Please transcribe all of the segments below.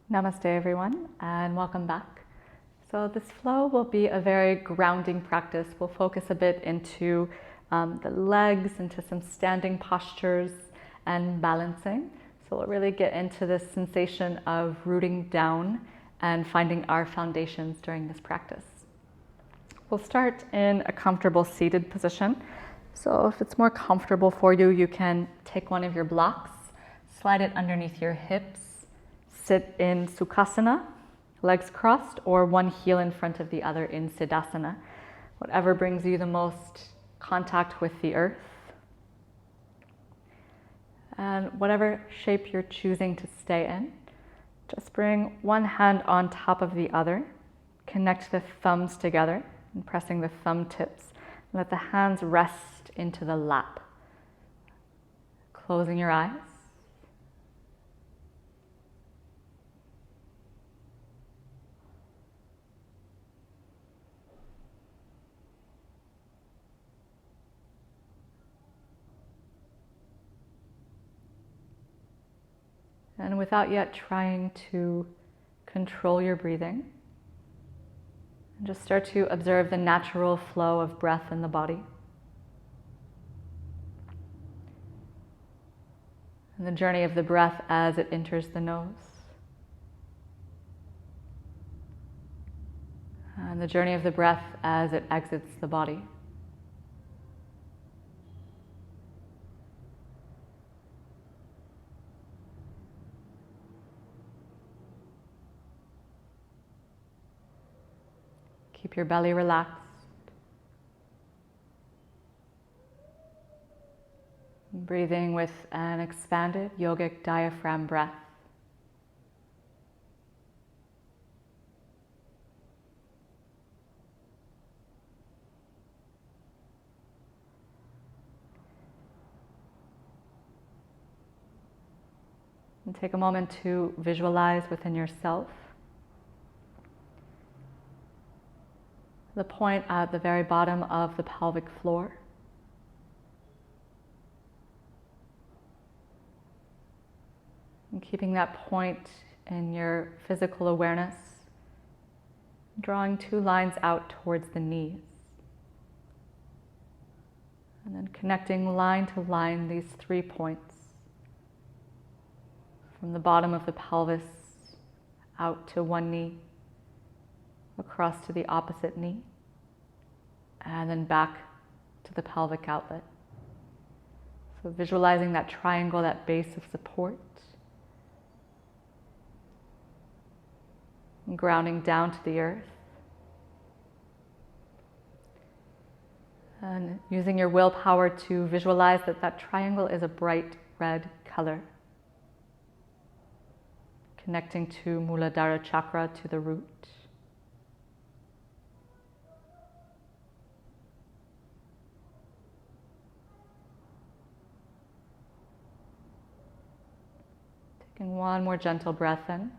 Namaste everyone, and welcome back. So this flow will be a very grounding practice. We'll focus a bit into the legs, into some standing postures and balancing. So we'll really get into this sensation of rooting down and finding our foundations during this practice. We'll start in a comfortable seated position. So if it's more comfortable for you, you can take one of your blocks, slide it underneath your hips, sit in Sukhasana, legs crossed, or one heel in front of the other in Dandasana. Whatever brings you the most contact with the earth. And whatever shape you're choosing to stay in, just bring one hand on top of the other, connect the thumbs together, and pressing the thumb tips. Let the hands rest into the lap. Closing your eyes. And without yet trying to control your breathing, just start to observe the natural flow of breath in the body. And the journey of the breath as it enters the nose. And the journey of the breath as it exits the body. Keep your belly relaxed. Breathing with an expanded yogic diaphragm breath. And take a moment to visualize within yourself the point at the very bottom of the pelvic floor. And keeping that point in your physical awareness, drawing two lines out towards the knees. And then connecting line to line these 3 points. From the bottom of the pelvis out to one knee, across to the opposite knee, and then back to the pelvic outlet. So visualizing that triangle, that base of support, and grounding down to the earth. And using your willpower to visualize that that triangle is a bright red color, connecting to Muladhara Chakra, to the root. Taking one more gentle breath in.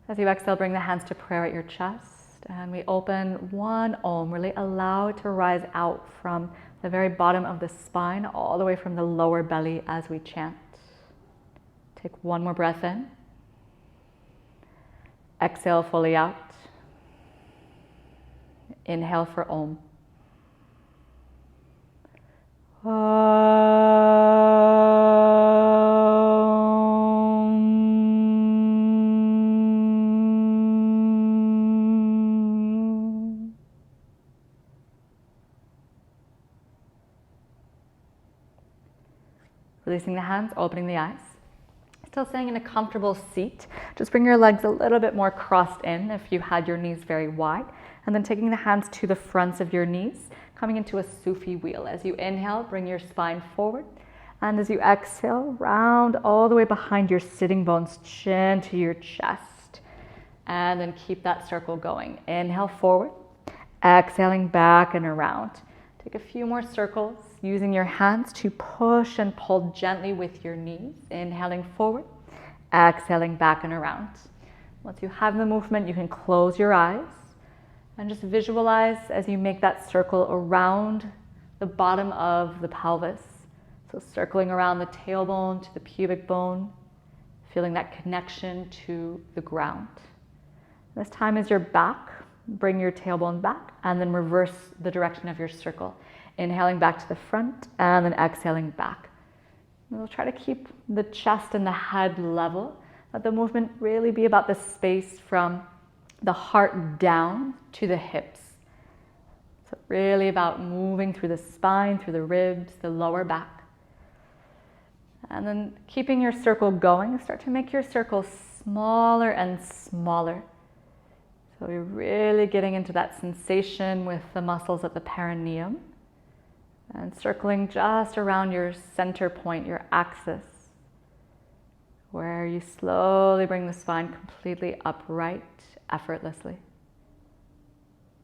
As you exhale, bring the hands to prayer at your chest, and we open one Om. Really allow it to rise out from the very bottom of the spine, all the way from the lower belly as we chant. Take one more breath in. Exhale fully out. Inhale for Om. Releasing the hands, opening the eyes. Still staying in a comfortable seat. Just bring your legs a little bit more crossed in if you had your knees very wide. And then taking the hands to the fronts of your knees, coming into a Sufi wheel. As you inhale, bring your spine forward. And as you exhale, round all the way behind your sitting bones, chin to your chest. And then keep that circle going. Inhale forward, exhaling back and around. Take a few more circles, using your hands to push and pull gently with your knees. Inhaling forward, exhaling back and around. Once you have the movement, you can close your eyes and just visualize as you make that circle around the bottom of the pelvis. So circling around the tailbone to the pubic bone, feeling that connection to the ground. This time is your back. Bring your tailbone back and then reverse the direction of your circle. Inhaling back to the front and then exhaling back. We'll try to keep the chest and the head level. Let the movement really be about the space from the heart down to the hips. So really about moving through the spine, through the ribs, the lower back. And then keeping your circle going, start to make your circle smaller and smaller. So you're really getting into that sensation with the muscles at the perineum and circling just around your center point, your axis, where you slowly bring the spine completely upright, effortlessly.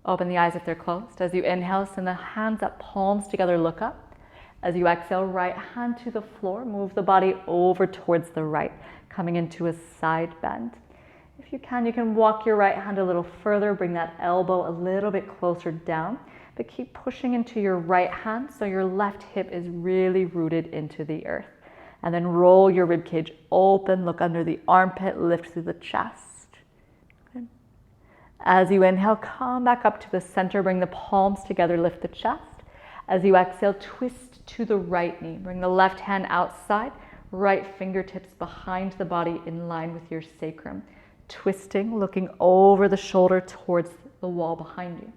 Open the eyes if they're closed. As you inhale, send the hands up, palms together, look up. As you exhale, right hand to the floor, move the body over towards the right, coming into a side bend. If you can walk your right hand a little further, bring that elbow a little bit closer down, but keep pushing into your right hand so your left hip is really rooted into the earth. And then roll your ribcage open, look under the armpit, lift through the chest. Good. As you inhale, come back up to the center, bring the palms together, lift the chest. As you exhale, twist to the right knee. Bring the left hand outside, right fingertips behind the body in line with your sacrum. Twisting, looking over the shoulder towards the wall behind you.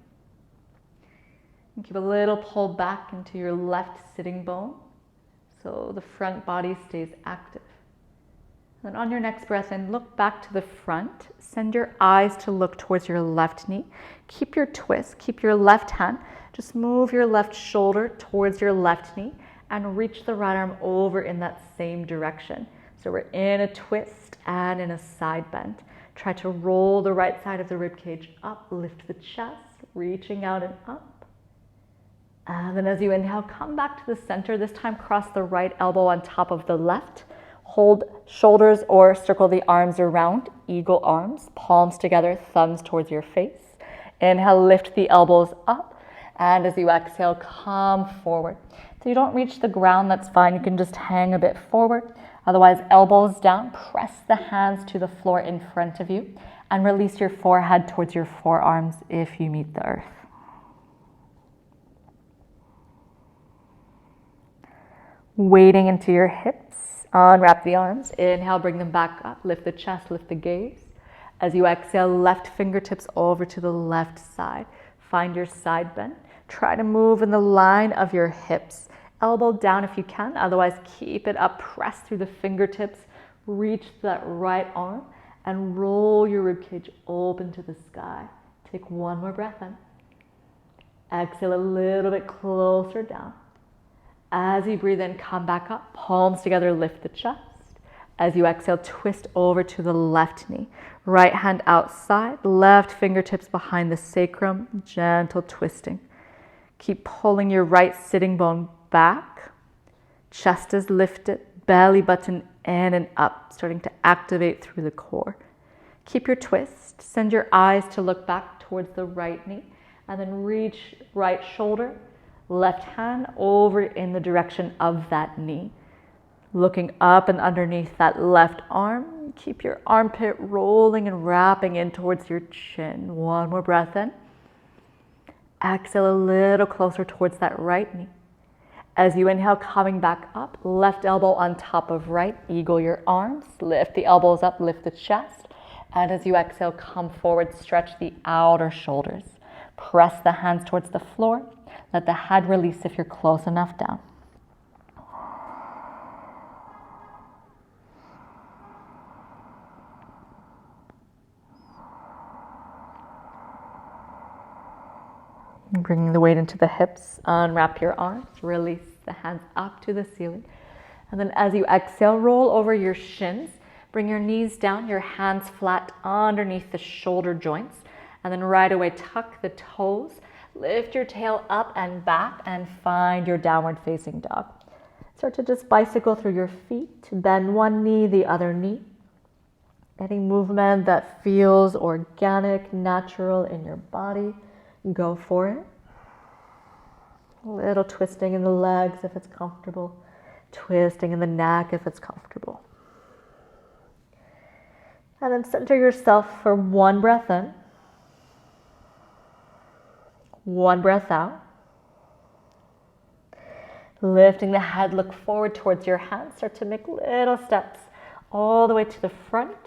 And keep a little pull back into your left sitting bone so the front body stays active. And then on your next breath in, look back to the front. Send your eyes to look towards your left knee. Keep your twist, keep your left hand. Just move your left shoulder towards your left knee and reach the right arm over in that same direction. So we're in a twist and in a side bend. Try to roll the right side of the ribcage up, lift the chest, reaching out and up. And then as you inhale, come back to the center. This time cross the right elbow on top of the left. Hold shoulders or circle the arms around, eagle arms, palms together, thumbs towards your face. Inhale, lift the elbows up. And as you exhale, come forward. So you don't reach the ground, that's fine. You can just hang a bit forward. Otherwise, elbows down, press the hands to the floor in front of you and release your forehead towards your forearms if you meet the earth. Weighting into your hips, unwrap the arms. Inhale, bring them back up, lift the chest, lift the gaze. As you exhale, left fingertips over to the left side. Find your side bend. Try to move in the line of your hips. Elbow down if you can, otherwise keep it up, press through the fingertips, reach that right arm and roll your ribcage open to the sky. Take one more breath in. Exhale a little bit closer down. As you breathe in, come back up, palms together, lift the chest. As you exhale, twist over to the left knee. Right hand outside, left fingertips behind the sacrum, gentle twisting. Keep pulling your right sitting bone back, chest is lifted, belly button in and up, starting to activate through the core. Keep your twist, send your eyes to look back towards the right knee, and then reach right shoulder, left hand over in the direction of that knee. Looking up and underneath that left arm, keep your armpit rolling and wrapping in towards your chin. One more breath in. Exhale a little closer towards that right knee. As you inhale, coming back up, left elbow on top of right, eagle your arms, lift the elbows up, lift the chest. And as you exhale, come forward, stretch the outer shoulders. Press the hands towards the floor. Let the head release if you're close enough down. Bringing the weight into the hips, unwrap your arms, release the hands up to the ceiling. And then as you exhale, roll over your shins, bring your knees down, your hands flat underneath the shoulder joints, and then right away tuck the toes, lift your tail up and back, and find your downward facing dog. Start to just bicycle through your feet, bend one knee, the other knee. Any movement that feels organic, natural in your body, go for it. A little twisting in the legs if it's comfortable. Twisting in the neck if it's comfortable. And then center yourself for one breath in, one breath out. Lifting the head, look forward towards your hands. Start to make little steps all the way to the front.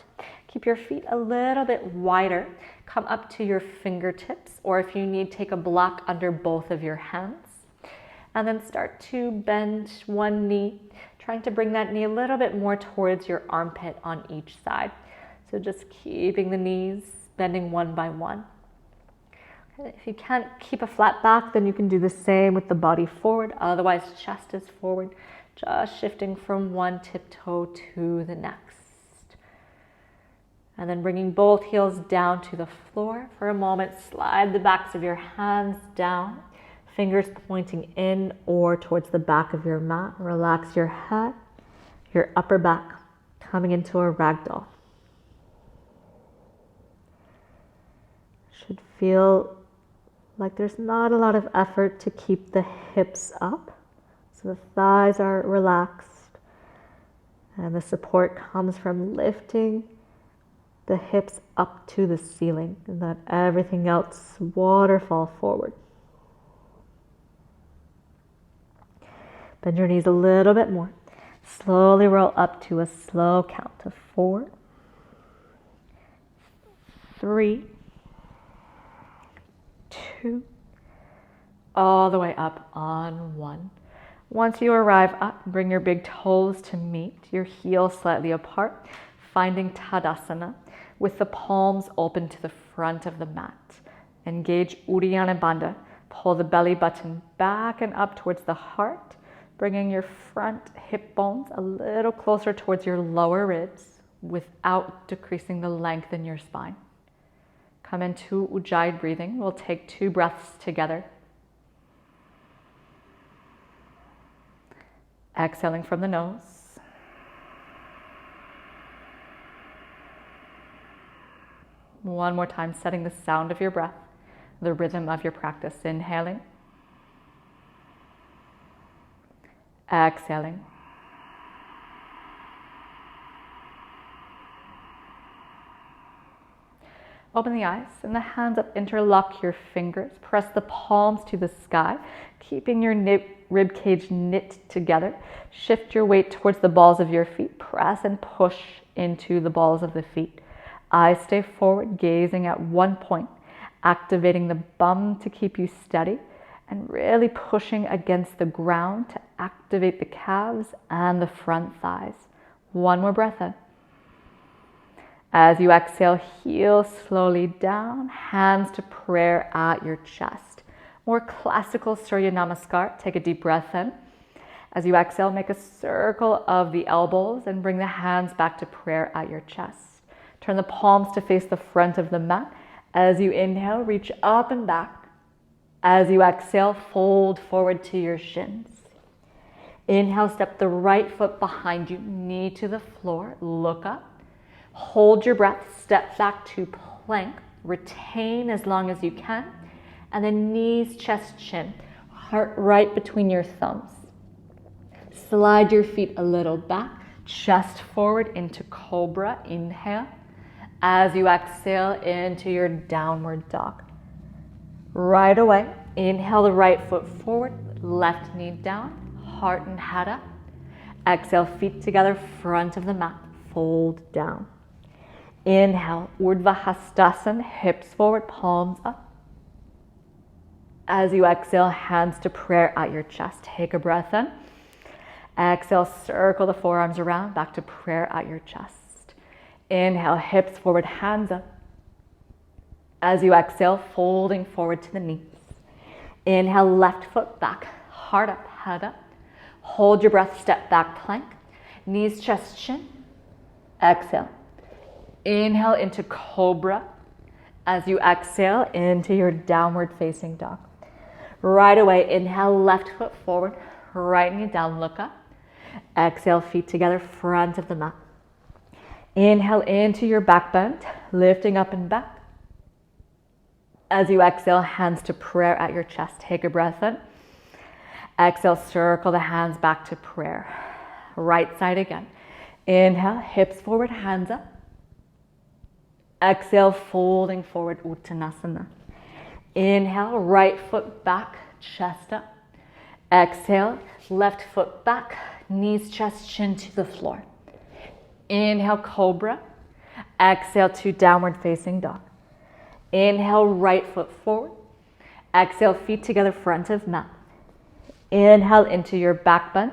Keep your feet a little bit wider. Come up to your fingertips, or if you need, take a block under both of your hands. And then start to bend one knee, trying to bring that knee a little bit more towards your armpit on each side. So just keeping the knees bending one by one. If you can't keep a flat back, then you can do the same with the body forward. Otherwise, chest is forward, just shifting from one tiptoe to the next. And then bringing both heels down to the floor. For a moment, slide the backs of your hands down, fingers pointing in or towards the back of your mat. Relax your head, your upper back, coming into a ragdoll. Should feel like there's not a lot of effort to keep the hips up. So the thighs are relaxed. And the support comes from lifting the hips up to the ceiling, and let everything else waterfall forward. Bend your knees a little bit more. Slowly roll up to a slow count of 4, 3, 2, all the way up on 1. Once you arrive up, bring your big toes to meet, your heels slightly apart, finding Tadasana with the palms open to the front of the mat. Engage Uddiyana Bandha. Pull the belly button back and up towards the heart, bringing your front hip bones a little closer towards your lower ribs without decreasing the length in your spine. Come into Ujjayi breathing. We'll take 2 breaths together. Exhaling from the nose. One more time, setting the sound of your breath, the rhythm of your practice. Inhaling. Exhaling. Open the eyes and the hands up, interlock your fingers. Press the palms to the sky, keeping your rib cage knit together. Shift your weight towards the balls of your feet. Press and push into the balls of the feet. Eyes stay forward, gazing at one point, activating the bum to keep you steady, and really pushing against the ground to activate the calves and the front thighs. One more breath in. As you exhale, heel slowly down, hands to prayer at your chest. More classical Surya Namaskar. Take a deep breath in. As you exhale, make a circle of the elbows and bring the hands back to prayer at your chest. Turn the palms to face the front of the mat. As you inhale, reach up and back. As you exhale, fold forward to your shins. Inhale, step the right foot behind you, knee to the floor, look up. Hold your breath, step back to plank, retain as long as you can, and then knees, chest, chin, heart right between your thumbs. Slide your feet a little back, chest forward into cobra, inhale. As you exhale into your downward dog. Right away, inhale the right foot forward, left knee down, heart and head up. Exhale, feet together, front of the mat, fold down. Inhale, Urdhva Hastasana, hips forward, palms up. As you exhale, hands to prayer at your chest. Take a breath in. Exhale, circle the forearms around, back to prayer at your chest. Inhale, hips forward, hands up. As you exhale, folding forward to the knees. Inhale, left foot back, heart up, head up. Hold your breath, step back plank. Knees, chest, chin. Exhale. Inhale into cobra. As you exhale into your downward facing dog. Right away, inhale, left foot forward, right knee down, look up. Exhale, feet together, front of the mat. Inhale into your back bend, lifting up and back. As you exhale, hands to prayer at your chest. Take a breath in. Exhale, circle the hands back to prayer. Right side again. Inhale, hips forward, hands up. Exhale, folding forward, Uttanasana. Inhale, right foot back, chest up. Exhale, left foot back, knees, chest, chin to the floor. Inhale, cobra. Exhale to downward facing dog. Inhale, right foot forward. Exhale, feet together, front of mat. Inhale into your back bend.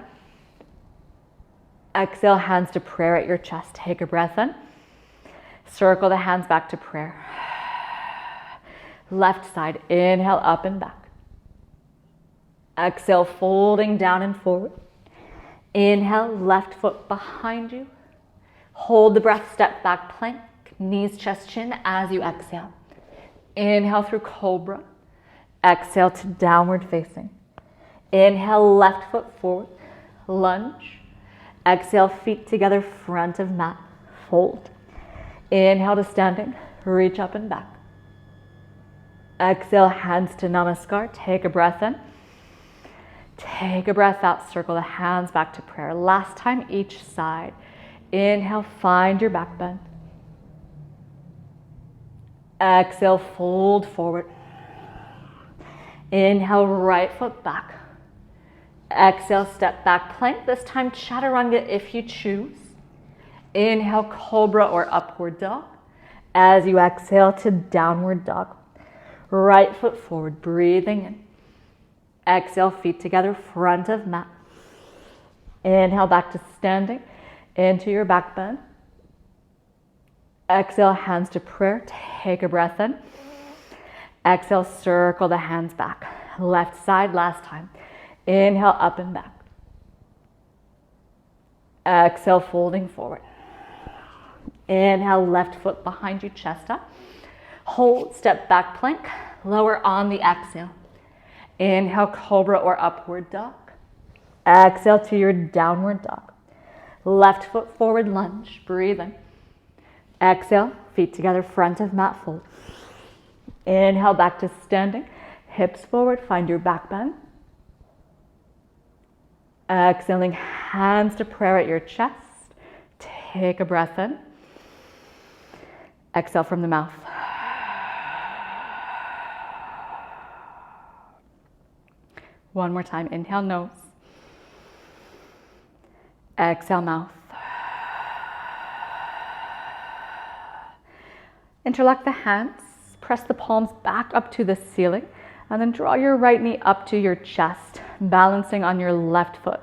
Exhale, hands to prayer at your chest. Take a breath in. Circle the hands back to prayer. Left side, inhale, up and back. Exhale, folding down and forward. Inhale, left foot behind you. Hold the breath, step back plank, knees, chest, chin as you exhale. Inhale through cobra. Exhale to downward facing. Inhale, left foot forward, lunge. Exhale, feet together, front of mat, fold. Inhale to standing, reach up and back. Exhale, hands to namaskar, take a breath in. Take a breath out, circle the hands back to prayer. Last time each side. Inhale, find your back bend. Exhale, fold forward. Inhale, right foot back. Exhale, step back plank. This time chaturanga if you choose. Inhale, cobra or upward dog. As you exhale to downward dog. Right foot forward, breathing in. Exhale, feet together, front of mat. Inhale, back to standing, into your back bend. Exhale, hands to prayer. Take a breath in. Exhale, circle the hands back. Left side, last time. Inhale, up and back. Exhale, folding forward. Inhale, left foot behind you, chest up. Hold, step back plank. Lower on the exhale. Inhale, cobra or upward dog. Exhale to your downward dog. Left foot forward, lunge. Breathe in. Exhale, feet together, front of mat, fold. Inhale, back to standing. Hips forward, find your back bend. Exhaling, hands to prayer at your chest. Take a breath in. Exhale from the mouth. One more time. Inhale, nose. Exhale, mouth. Interlock the hands. Press the palms back up to the ceiling. And then draw your right knee up to your chest, balancing on your left foot.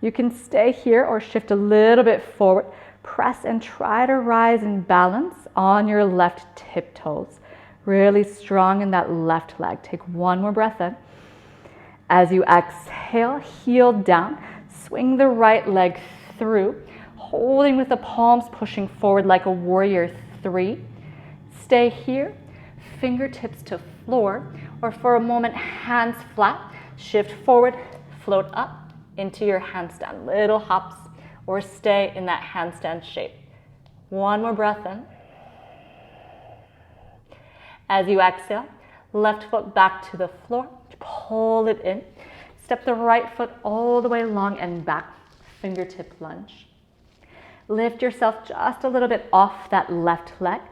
You can stay here or shift a little bit forward. Press and try to rise and balance on your left tiptoes. Really strong in that left leg. Take one more breath in. As you exhale, heel down. Swing the right leg through, holding with the palms pushing forward like a warrior 3. Stay here, fingertips to floor, or for a moment, hands flat. Shift forward, float up into your handstand. Little hops, or stay in that handstand shape. One more breath in. As you exhale, left foot back to the floor. Pull it in. Step the right foot all the way long and back. Fingertip lunge. Lift yourself just a little bit off that left leg.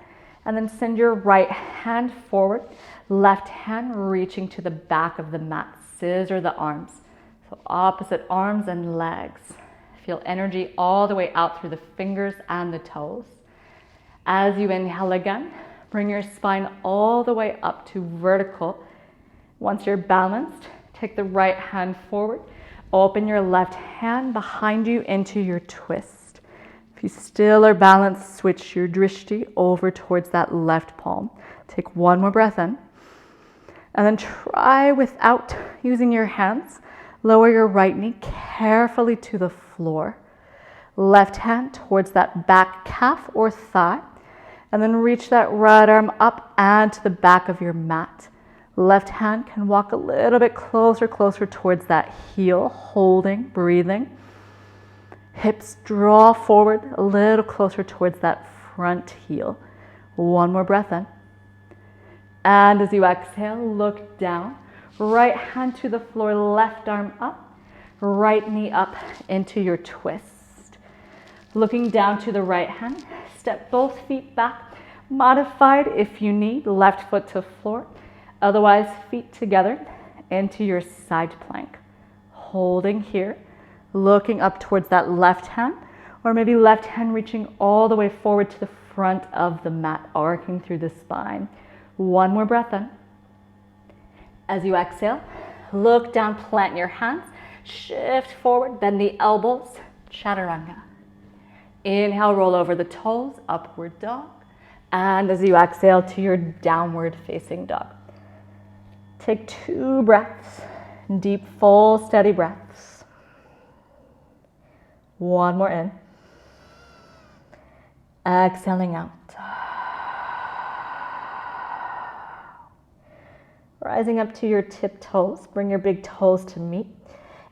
And then send your right hand forward. Left hand reaching to the back of the mat. Scissor the arms. So opposite arms and legs. Feel energy all the way out through the fingers and the toes. As you inhale again, bring your spine all the way up to vertical. Once you're balanced, take the right hand forward. Open your left hand behind you into your twist. If you still are balanced, switch your drishti over towards that left palm. Take one more breath in. And then try without using your hands. Lower your right knee carefully to the floor. Left hand towards that back calf or thigh. And then reach that right arm up and to the back of your mat. Left hand can walk a little bit closer towards that heel, holding, breathing. Hips draw forward a little closer towards that front heel. One more breath in. And as you exhale, look down. Right hand to the floor, left arm up. Right knee up into your twist. Looking down to the right hand, step both feet back. Modified if you need, left foot to floor. Otherwise, feet together into your side plank. Holding here, looking up towards that left hand, or maybe left hand reaching all the way forward to the front of the mat, arcing through the spine. One more breath in. As you exhale, look down, plant your hands, shift forward, bend the elbows, chaturanga. Inhale, roll over the toes, upward dog. And as you exhale to your downward facing dog. Take 2 breaths, deep, full, steady breaths. One more in. Exhaling out. Rising up to your tiptoes, bring your big toes to meet.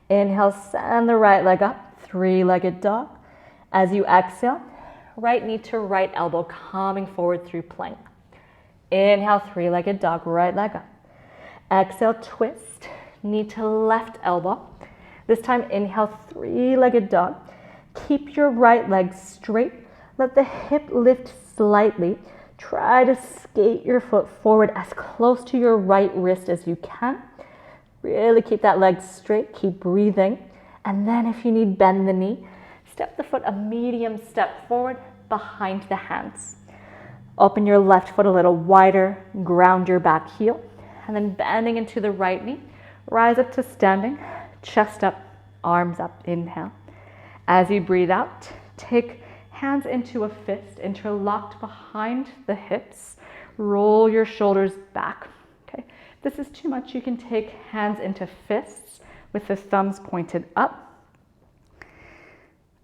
Inhale, send the right leg up, 3-legged dog. As you exhale, right knee to right elbow, coming forward through plank. Inhale, 3-legged dog, right leg up. Exhale, twist, knee to left elbow. This time, inhale, 3-legged dog. Keep your right leg straight. Let the hip lift slightly. Try to skate your foot forward as close to your right wrist as you can. Really keep that leg straight, keep breathing. And then if you need, bend the knee. Step the foot a medium step forward behind the hands. Open your left foot a little wider, ground your back heel, and then bending into the right knee. Rise up to standing, chest up, arms up, inhale. As you breathe out, take hands into a fist, interlocked behind the hips. Roll your shoulders back. Okay. If this is too much, you can take hands into fists with the thumbs pointed up.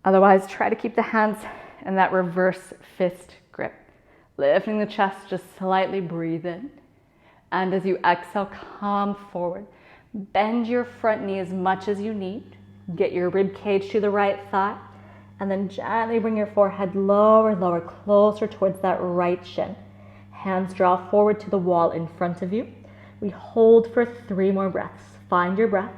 Otherwise, try to keep the hands in that reverse fist grip. Lifting the chest, just slightly breathe in. And as you exhale, come forward. Bend your front knee as much as you need. Get your rib cage to the right thigh. And then gently bring your forehead lower, lower, closer towards that right shin. Hands draw forward to the wall in front of you. We hold for 3 more breaths. Find your breath.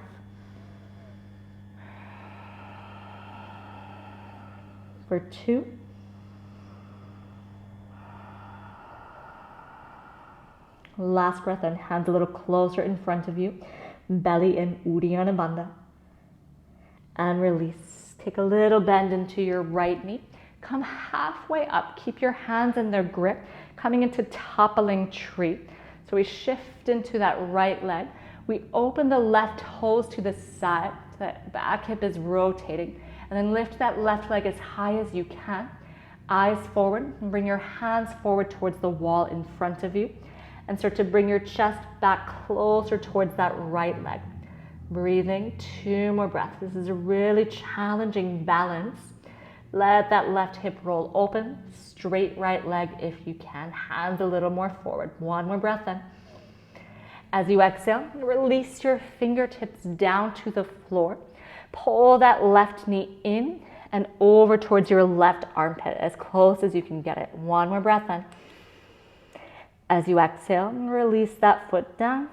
For 2. Last breath in, hands a little closer in front of you. Belly in, Uddiyana Bandha. And release. Take a little bend into your right knee. Come halfway up. Keep your hands in their grip. Coming into Toppling Tree. So we shift into that right leg. We open the left toes to the side. So that back hip is rotating. And then lift that left leg as high as you can. Eyes forward. And bring your hands forward towards the wall in front of you. And start to bring your chest back closer towards that right leg. Breathing, 2 more breaths. This is a really challenging balance. Let that left hip roll open. Straight right leg if you can. Hands a little more forward. 1 more breath in. As you exhale, release your fingertips down to the floor. Pull that left knee in and over towards your left armpit as close as you can get it. 1 more breath in. As you exhale, release that foot down.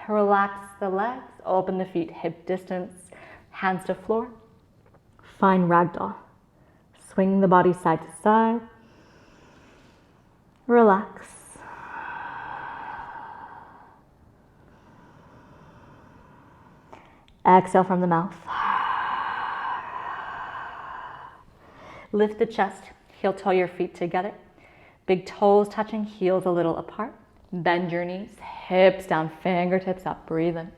Relax the legs. Open the feet hip distance, hands to floor. Find Ragdoll. Swing the body side to side. Relax. Exhale from the mouth. Lift the chest, heel toe your feet together. Big toes touching, heels a little apart. Bend your knees, hips down, fingertips up, breathe in.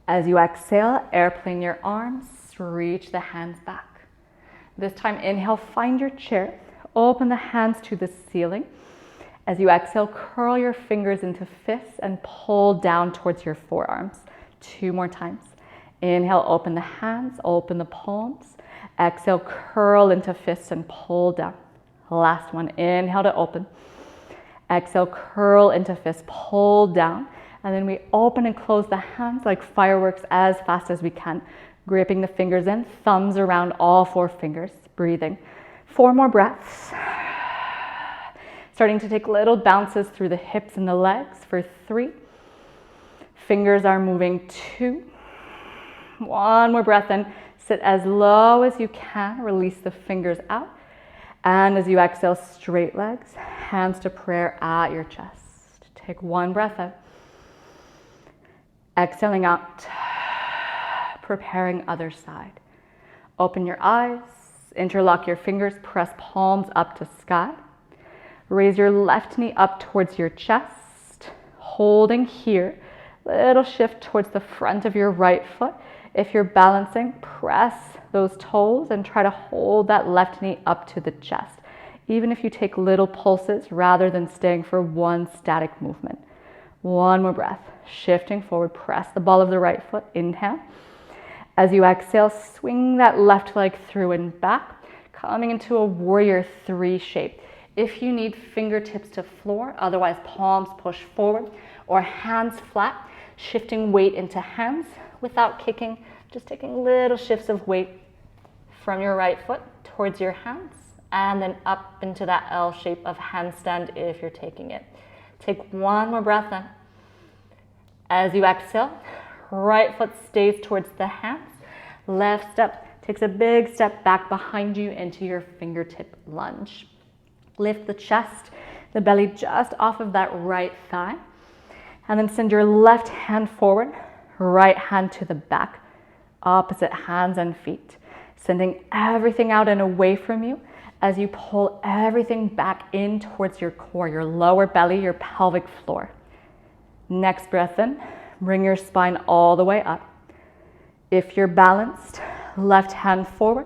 As you exhale, airplane your arms, reach the hands back. This time, inhale, find your chair. Open the hands to the ceiling. As you exhale, curl your fingers into fists and pull down towards your forearms. 2 more times. Inhale, open the hands, open the palms. Exhale, curl into fists and pull down. Last one, inhale to open. Exhale, curl into fists, pull down. And then we open and close the hands like fireworks as fast as we can. Gripping the fingers in, thumbs around all 4 fingers, breathing. 4 more breaths. Starting to take little bounces through the hips and the legs for 3. Fingers are moving 2. 1 more breath in. Sit as low as you can. Release the fingers out. And as you exhale, straight legs. hands to prayer at your chest. Take one breath out. Exhaling out. Preparing other side. Open your eyes. Interlock your fingers. Press palms up to sky. Raise your left knee up towards your chest. Holding here. Little shift towards the front of your right foot. If you're balancing, press those toes and try to hold that left knee up to the chest. Even if you take little pulses rather than staying for one static movement. One more breath. Shifting forward, press the ball of the right foot. Inhale. As you exhale, swing that left leg through and back, coming into a warrior 3 shape. If you need fingertips to floor, otherwise palms push forward or hands flat, shifting weight into hands without kicking, just taking little shifts of weight from your right foot towards your hands and then up into that L shape of handstand if you're taking it. Take one more breath in. As you exhale, right foot stays towards the hands. Left step takes a big step back behind you into your fingertip lunge. Lift the chest, the belly just off of that right thigh. And then send your left hand forward, right hand to the back, opposite hands and feet. Sending everything out and away from you as you pull everything back in towards your core, your lower belly, your pelvic floor. Next breath in, bring your spine all the way up. If you're balanced, left hand forward,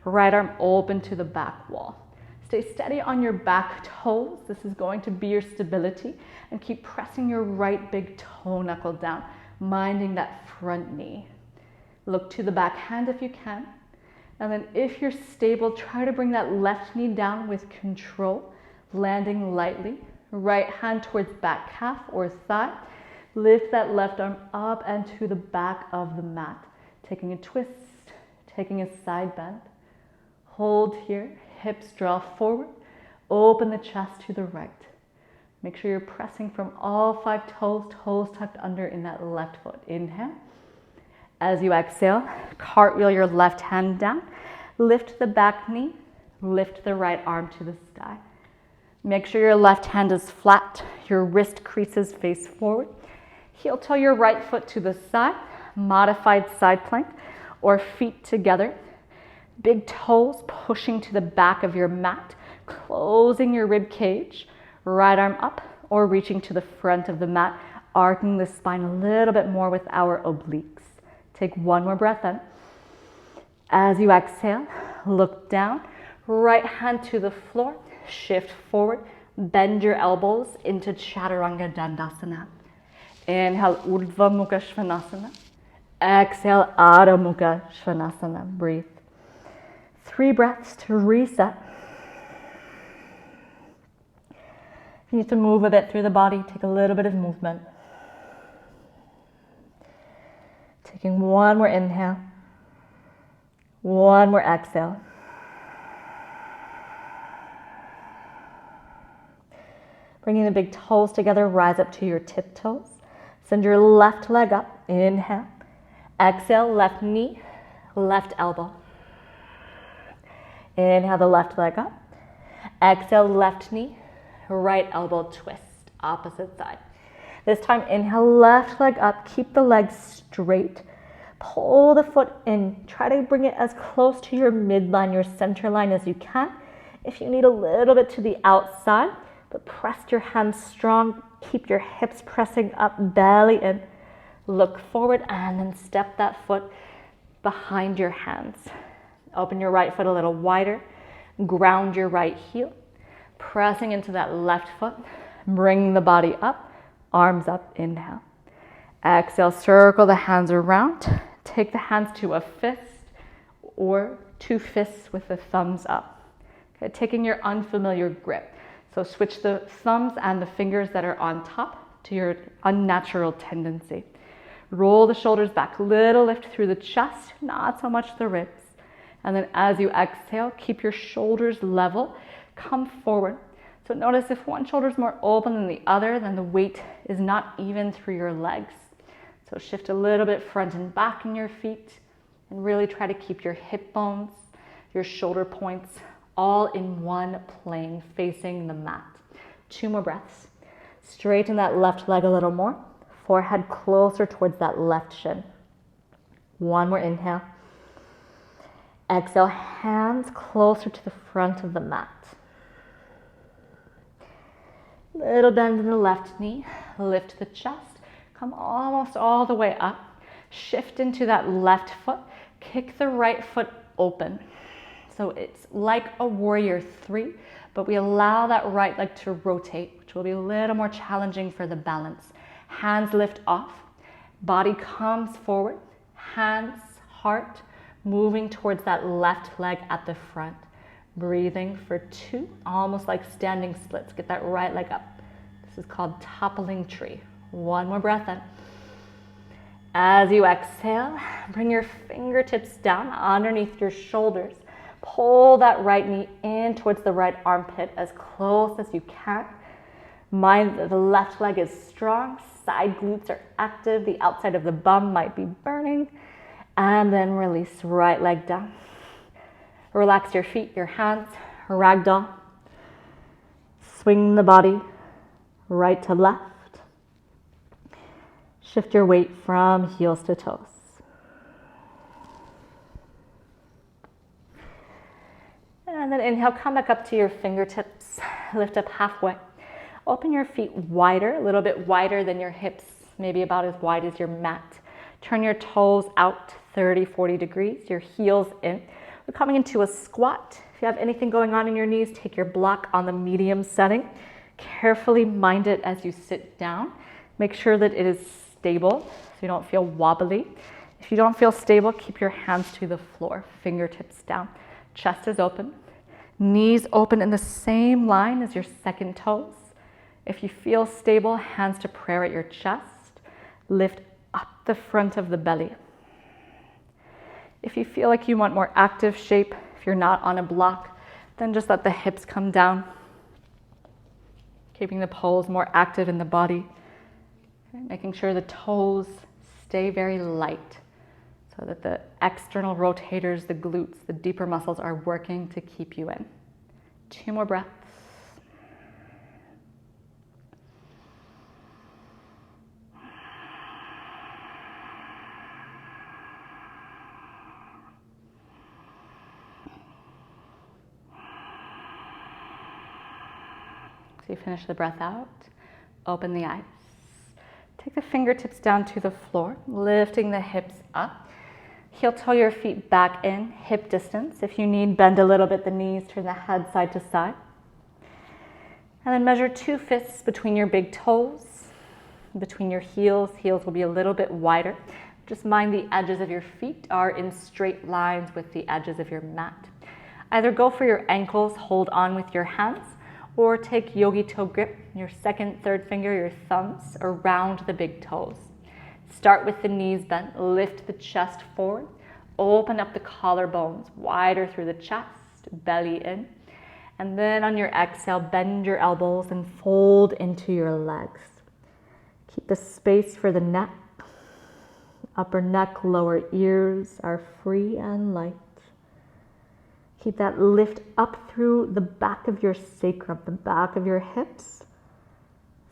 right arm open to the back wall. Stay steady on your back toes. This is going to be your stability. And keep pressing your right big toe knuckle down, minding that front knee. Look to the back hand if you can. And then if you're stable, try to bring that left knee down with control, landing lightly. Right hand towards back calf or thigh. Lift that left arm up and to the back of the mat. Taking a twist, taking a side bend. Hold here, hips draw forward. Open the chest to the right. Make sure you're pressing from all 5 toes, toes tucked under in that left foot. Inhale. As you exhale, cartwheel your left hand down. Lift the back knee, lift the right arm to the sky. Make sure your left hand is flat, your wrist creases face forward. Heel toe your right foot to the side, modified side plank, or feet together. Big toes pushing to the back of your mat, closing your rib cage. Right arm up or reaching to the front of the mat, arcing the spine a little bit more with our obliques. Take one more breath in. As you exhale, look down, right hand to the floor, shift forward, bend your elbows into Chaturanga Dandasana. Inhale, Urdhva Mukha Svanasana. Exhale, Adho Mukha Svanasana. Breathe. 3 breaths to reset. If you need to move a bit through the body, take a little bit of movement. Taking one more inhale, one more exhale. Bringing the big toes together, rise up to your tiptoes. Send your left leg up, inhale. Exhale, left knee, left elbow. Inhale the left leg up. Exhale, left knee, right elbow twist, opposite side. This time, inhale, left leg up, keep the leg straight. Pull the foot in, try to bring it as close to your midline, your center line as you can. If you need a little bit to the outside, but press your hands strong, keep your hips pressing up, belly in. Look forward and then step that foot behind your hands. Open your right foot a little wider, ground your right heel. Pressing into that left foot, bring the body up, arms up, inhale. Exhale, circle the hands around. Take the hands to a fist or 2 fists with the thumbs up. Okay, taking your unfamiliar grip. So switch the thumbs and the fingers that are on top to your unnatural tendency. Roll the shoulders back, little lift through the chest, not so much the ribs. And then as you exhale, keep your shoulders level. Come forward. So notice if one shoulder is more open than the other, then the weight is not even through your legs. So shift a little bit front and back in your feet and really try to keep your hip bones, your shoulder points all in one plane facing the mat. 2 more breaths. Straighten that left leg a little more. Forehead closer towards that left shin. 1 more inhale. Exhale, hands closer to the front of the mat. Little bend in the left knee. Lift the chest. Come almost all the way up. Shift into that left foot. Kick the right foot open. So it's like a warrior 3, but we allow that right leg to rotate, which will be a little more challenging for the balance. Hands lift off. Body comes forward. Hands, heart, moving towards that left leg at the front. Breathing for 2, almost like standing splits. Get that right leg up. This is called Toppling Tree. 1 more breath in. As you exhale, bring your fingertips down underneath your shoulders. Pull that right knee in towards the right armpit as close as you can. Mind that the left leg is strong. Side glutes are active. The outside of the bum might be burning. And then release right leg down. Relax your feet, your hands. Ragdoll. Swing the body right to left. Shift your weight from heels to toes. And then inhale, come back up to your fingertips. Lift up halfway. Open your feet wider, a little bit wider than your hips, maybe about as wide as your mat. Turn your toes out 30, 40 degrees, your heels in. We're coming into a squat. If you have anything going on in your knees, take your block on the medium setting. Carefully mind it as you sit down. Make sure that it is stable so you don't feel wobbly. If you don't feel stable, keep your hands to the floor, fingertips down. Chest is open, knees open in the same line as your second toes. If you feel stable, hands to prayer at your chest. Lift up the front of the belly. If you feel like you want more active shape, if you're not on a block, then just let the hips come down. Keeping the pose more active in the body. Making sure the toes stay very light so that the external rotators, the glutes, the deeper muscles are working to keep you in. 2 more breaths. So you finish the breath out, open the eyes. Take the fingertips down to the floor, lifting the hips up. Heel toe your feet back in, hip distance. If you need, bend a little bit the knees, turn the head side to side. And then measure 2 fists between your big toes, between your heels. Heels will be a little bit wider. Just mind the edges of your feet are in straight lines with the edges of your mat. Either go for your ankles, hold on with your hands, or take yogi toe grip, your second, third finger, your thumbs around the big toes. Start with the knees bent, lift the chest forward, open up the collarbones wider through the chest, belly in. And then on your exhale, bend your elbows and fold into your legs. Keep the space for the neck. Upper neck, lower ears are free and light. Keep that lift up through the back of your sacrum, the back of your hips.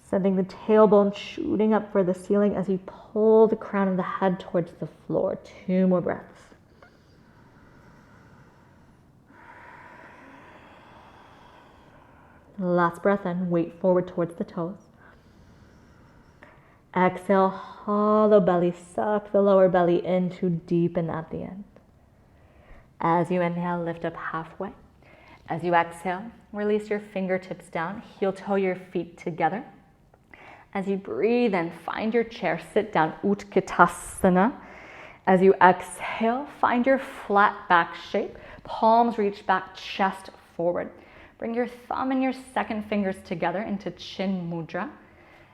Sending the tailbone shooting up for the ceiling as you pull the crown of the head towards the floor. 2 more breaths. Last breath in, weight forward towards the toes. Exhale, hollow belly, suck the lower belly in to deepen at the end. As you inhale, lift up halfway. As you exhale, release your fingertips down, heel toe your feet together. As you breathe in, find your chair, sit down, Utkatasana. As you exhale, find your flat back shape, palms reach back, chest forward. Bring your thumb and your second fingers together into chin mudra.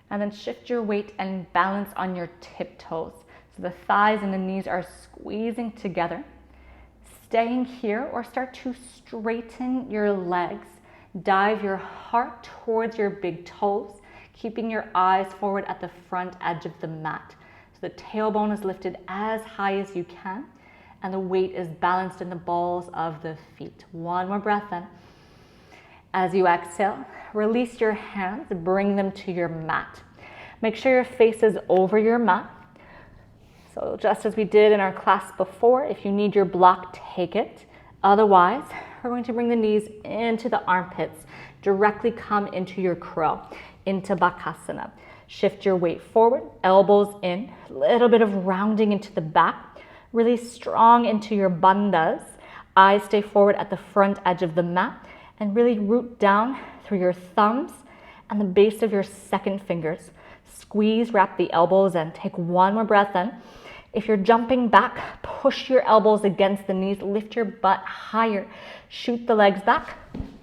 And then shift your weight and balance on your tiptoes. So the thighs and the knees are squeezing together. Staying here, or start to straighten your legs. Dive your heart towards your big toes, keeping your eyes forward at the front edge of the mat. So the tailbone is lifted as high as you can, and the weight is balanced in the balls of the feet. 1 more breath in. As you exhale, release your hands, bring them to your mat. Make sure your face is over your mat. So just as we did in our class before, if you need your block, take it. Otherwise, we're going to bring the knees into the armpits, directly come into your crow, into Bakasana. Shift your weight forward, elbows in, a little bit of rounding into the back, really strong into your bandhas. Eyes stay forward at the front edge of the mat, and really root down through your thumbs and the base of your second fingers. Squeeze, wrap the elbows in. Take one more breath in. If you're jumping back, push your elbows against the knees, lift your butt higher. Shoot the legs back,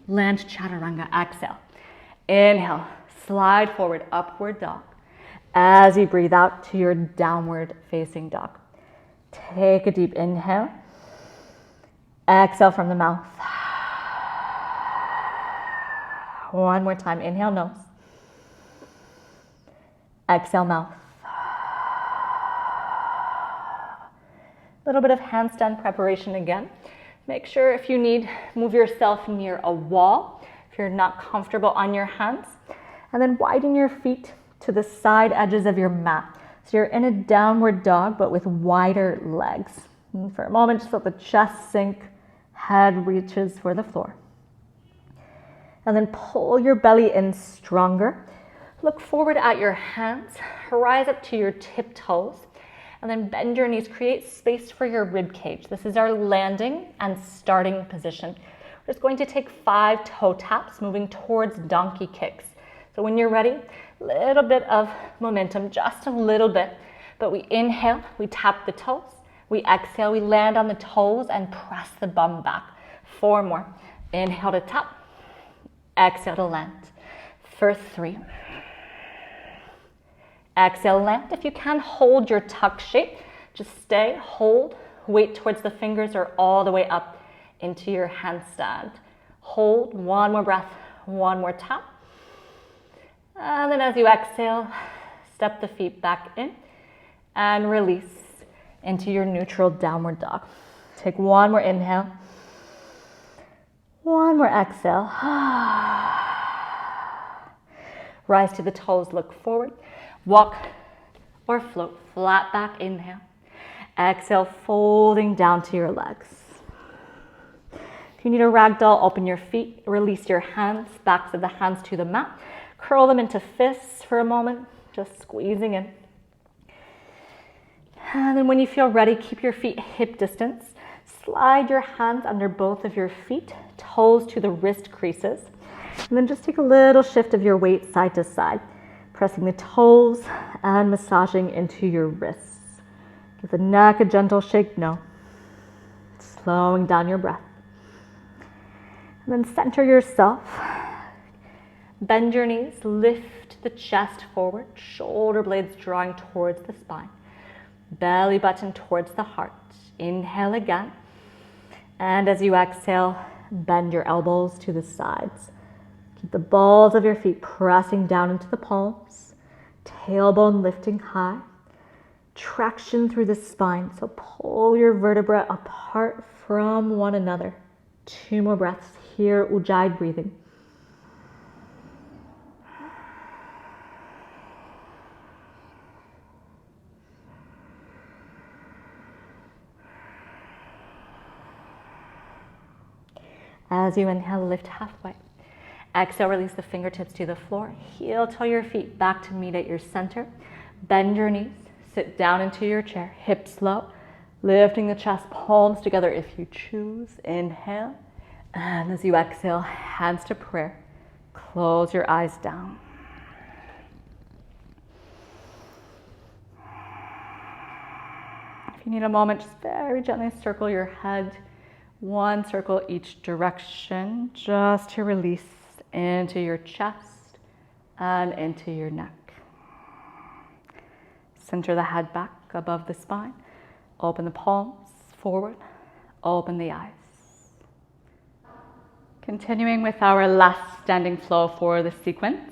land chaturanga, exhale. Inhale, slide forward, upward dog. As you breathe out to your downward facing dog. Take a deep inhale. Exhale from the mouth. One more time, inhale nose. Exhale mouth. A little bit of handstand preparation again. Make sure if you need, move yourself near a wall if you're not comfortable on your hands. And then widen your feet to the side edges of your mat. So you're in a downward dog, but with wider legs. And for a moment, just let the chest sink, head reaches for the floor. And then pull your belly in stronger. Look forward at your hands, rise up to your tiptoes. And then bend your knees, create space for your rib cage. This is our landing and starting position. We're just going to take 5 toe taps, moving towards donkey kicks. So when you're ready, a little bit of momentum, just a little bit. But we inhale, we tap the toes. We exhale, we land on the toes and press the bum back. 4 more. Inhale to tap, exhale to land. For 3. Exhale, land. If you can, hold your tuck shape. Just stay, hold, weight towards the fingers or all the way up into your handstand. Hold, one more breath, one more tap. And then as you exhale, step the feet back in and release into your neutral downward dog. Take one more inhale, one more exhale. Rise to the toes, look forward. Walk or float, flat back, inhale. Exhale, folding down to your legs. If you need a ragdoll, open your feet, release your hands, backs of the hands to the mat. Curl them into fists for a moment, just squeezing in. And then when you feel ready, keep your feet hip distance. Slide your hands under both of your feet, toes to the wrist creases. And then just take a little shift of your weight side to side. Pressing the toes and massaging into your wrists. Give the neck a gentle shake, no. Slowing down your breath. And then center yourself. Bend your knees, lift the chest forward, shoulder blades drawing towards the spine. Belly button towards the heart. Inhale again. And as you exhale, bend your elbows to the sides. Keep the balls of your feet pressing down into the palms, tailbone lifting high, traction through the spine. So pull your vertebrae apart from one another. 2 more breaths here, Ujjayi breathing. As you inhale, lift halfway. Exhale, release the fingertips to the floor. Heel toe your feet back to meet at your center. Bend your knees. Sit down into your chair. Hips low. Lifting the chest, palms together if you choose. Inhale. And as you exhale, hands to prayer. Close your eyes down. If you need a moment, just very gently circle your head. 1 circle each direction, just to release into your chest and into your neck. Center the head back above the spine. Open the palms forward. Open the eyes. Continuing with our last standing flow for the sequence.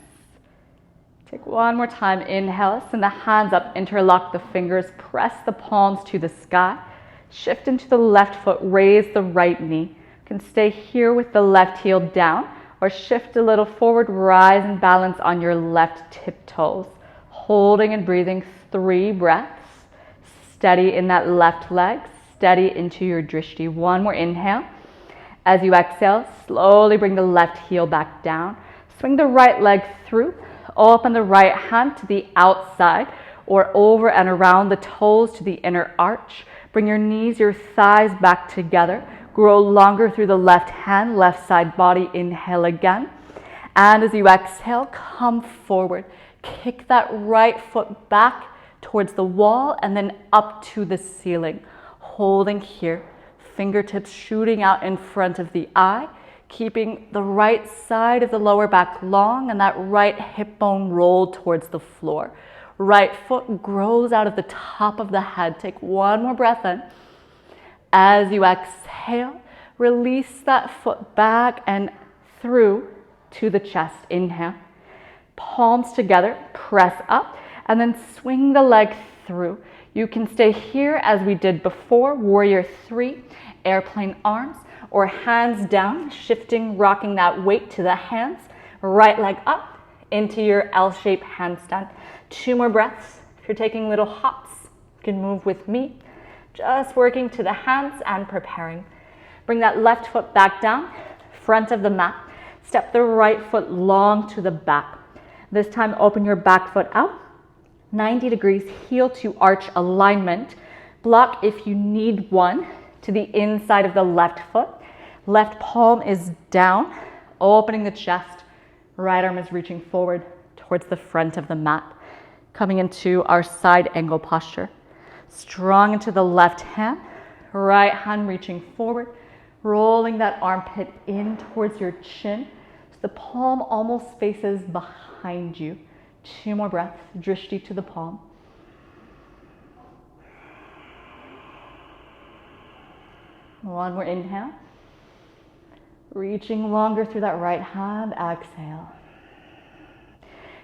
Take 1 more time. Inhale, send the hands up, interlock the fingers, press the palms to the sky. Shift into the left foot, raise the right knee. You can stay here with the left heel down, or shift a little forward, rise and balance on your left tiptoes. Holding and breathing 3 breaths. Steady in that left leg, steady into your drishti. One more inhale. As you exhale, slowly bring the left heel back down. Swing the right leg through. Open the right hand to the outside or over and around the toes to the inner arch. Bring your knees, your thighs back together. Grow longer through the left hand, left side body. Inhale again. And as you exhale, come forward. Kick that right foot back towards the wall and then up to the ceiling. Holding here, fingertips shooting out in front of the eye, keeping the right side of the lower back long and that right hip bone rolled towards the floor. Right foot grows out of the top of the head. Take one more breath in. As you exhale, release that foot back and through to the chest. Inhale. Palms together, press up, and then swing the leg through. You can stay here as we did before, warrior 3, airplane arms, or hands down, shifting, rocking that weight to the hands. Right leg up into your L-shaped handstand. 2 more breaths. If you're taking little hops, you can move with me. Just working to the hands and preparing. Bring that left foot back down, front of the mat. Step the right foot long to the back. This time, open your back foot out. 90 degrees, heel to arch alignment. Block if you need one to the inside of the left foot. Left palm is down, opening the chest. Right arm is reaching forward towards the front of the mat. Coming into our side angle posture. Strong into the left hand. Right hand reaching forward. Rolling that armpit in towards your chin. So the palm almost faces behind you. 2 more breaths, drishti to the palm. One more inhale. Reaching longer through that right hand, exhale.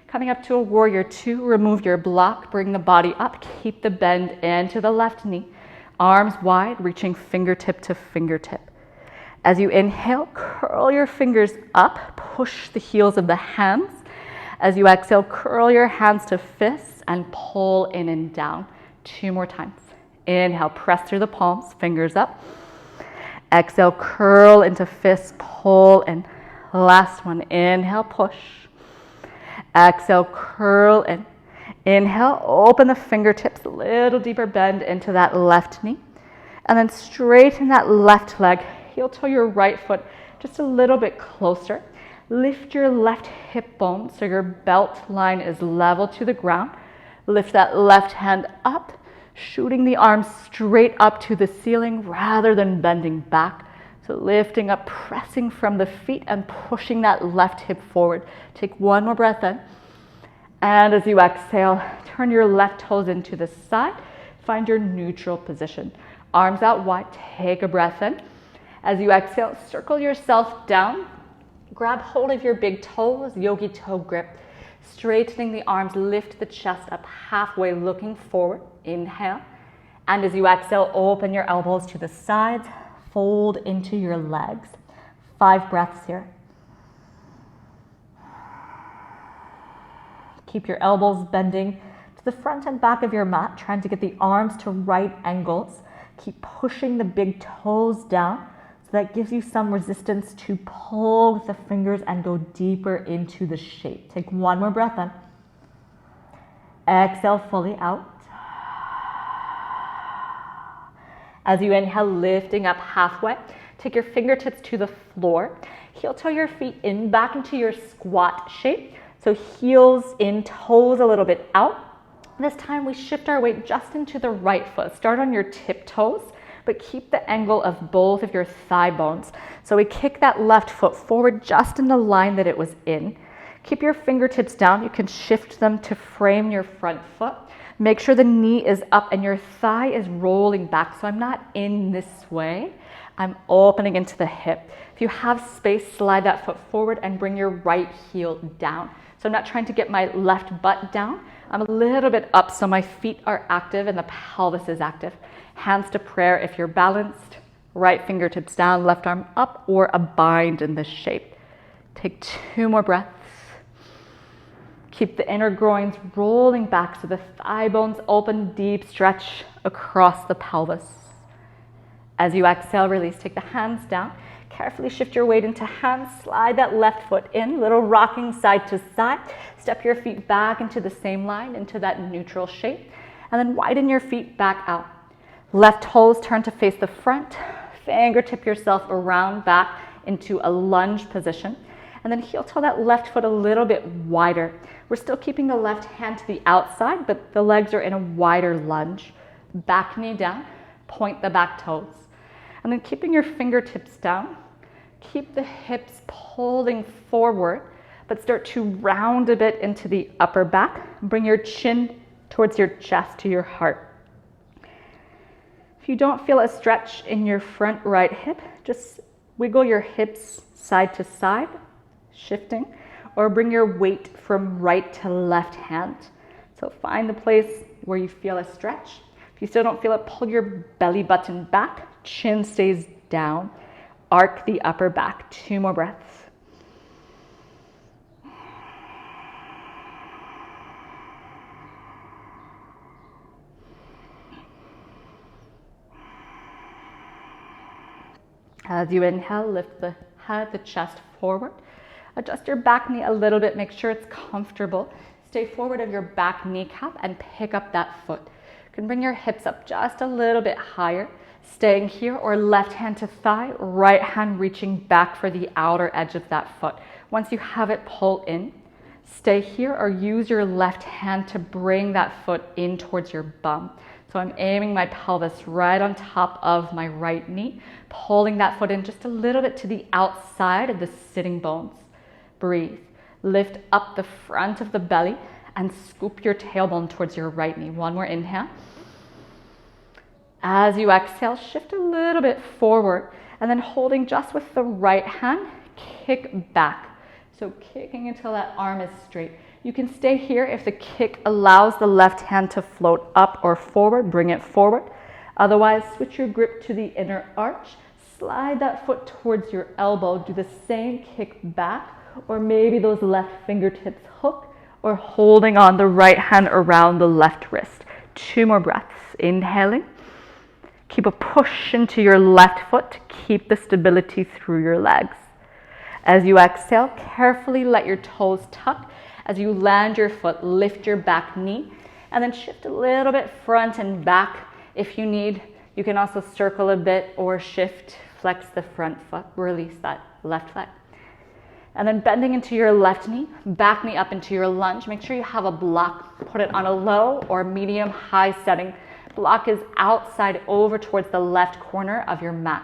Coming up to a warrior 2, remove your block, bring the body up, keep the bend into the left knee. Arms wide, reaching fingertip to fingertip. As you inhale, curl your fingers up, push the heels of the hands. As you exhale, curl your hands to fists and pull in and down. 2 more times. Inhale, press through the palms, fingers up. Exhale, curl into fists, pull in. Last one, inhale, push. Exhale, curl in. Inhale, open the fingertips, a little deeper bend into that left knee. And then straighten that left leg, heel toe your right foot just a little bit closer. Lift your left hip bone so your belt line is level to the ground. Lift that left hand up, shooting the arms straight up to the ceiling rather than bending back. So lifting up, pressing from the feet and pushing that left hip forward. Take one more breath in. And as you exhale, turn your left toes into the side. Find your neutral position. Arms out wide, take a breath in. As you exhale, circle yourself down. Grab hold of your big toes, yogi toe grip. Straightening the arms, lift the chest up halfway, looking forward. Inhale. And as you exhale, open your elbows to the sides. Fold into your legs. 5 breaths here. Keep your elbows bending to the front and back of your mat, trying to get the arms to right angles. Keep pushing the big toes down so that gives you some resistance to pull with the fingers and go deeper into the shape. Take one more breath in. Exhale fully out. As you inhale, lifting up halfway, take your fingertips to the floor. Heel toe your feet in, back into your squat shape. So heels in, toes a little bit out. This time we shift our weight just into the right foot. Start on your tiptoes, but keep the angle of both of your thigh bones. So we kick that left foot forward just in the line that it was in. Keep your fingertips down. You can shift them to frame your front foot. Make sure the knee is up and your thigh is rolling back. So I'm not in this way. I'm opening into the hip. If you have space, slide that foot forward and bring your right heel down. So I'm not trying to get my left butt down. I'm a little bit up so my feet are active and the pelvis is active. Hands to prayer if you're balanced. Right fingertips down, left arm up, or a bind in this shape. Take 2 more breaths. Keep the inner groins rolling back so the thigh bones open, deep stretch across the pelvis. As you exhale, release. Take the hands down. Carefully shift your weight into hands. Slide that left foot in, little rocking side to side. Step your feet back into the same line, into that neutral shape. And then widen your feet back out. Left toes turn to face the front. Fingertip yourself around back into a lunge position. And then heel toe that left foot a little bit wider. We're still keeping the left hand to the outside, but the legs are in a wider lunge. Back knee down, point the back toes. And then keeping your fingertips down, keep the hips pulling forward, but start to round a bit into the upper back. Bring your chin towards your chest to your heart. If you don't feel a stretch in your front right hip, just wiggle your hips side to side, shifting, or bring your weight from right to left hand. So find the place where you feel a stretch. If you still don't feel it, pull your belly button back, chin stays down, arc the upper back. 2 more breaths. As you inhale, lift the head, the chest forward. Adjust your back knee a little bit, make sure it's comfortable. Stay forward of your back kneecap and pick up that foot. You can bring your hips up just a little bit higher, staying here, or left hand to thigh, right hand reaching back for the outer edge of that foot. Once you have it, pull in. Stay here or use your left hand to bring that foot in towards your bum. So I'm aiming my pelvis right on top of my right knee, pulling that foot in just a little bit to the outside of the sitting bones. Breathe. Lift up the front of the belly and scoop your tailbone towards your right knee. 1 more inhale. As you exhale, shift a little bit forward and then holding just with the right hand, kick back. So kicking until that arm is straight. You can stay here if the kick allows the left hand to float up or forward, bring it forward. Otherwise, switch your grip to the inner arch. Slide that foot towards your elbow. Do the same kick back, or maybe those left fingertips hook, or holding on the right hand around the left wrist. 2 more breaths. Inhaling. Keep a push into your left foot to keep the stability through your legs. As you exhale, carefully let your toes tuck. As you land your foot, lift your back knee and then shift a little bit front and back. If you need, you can also circle a bit or shift, flex the front foot, release that left leg. And then bending into your left knee, back knee up into your lunge. Make sure you have a block. Put it on a low or medium high setting. Block is outside over towards the left corner of your mat.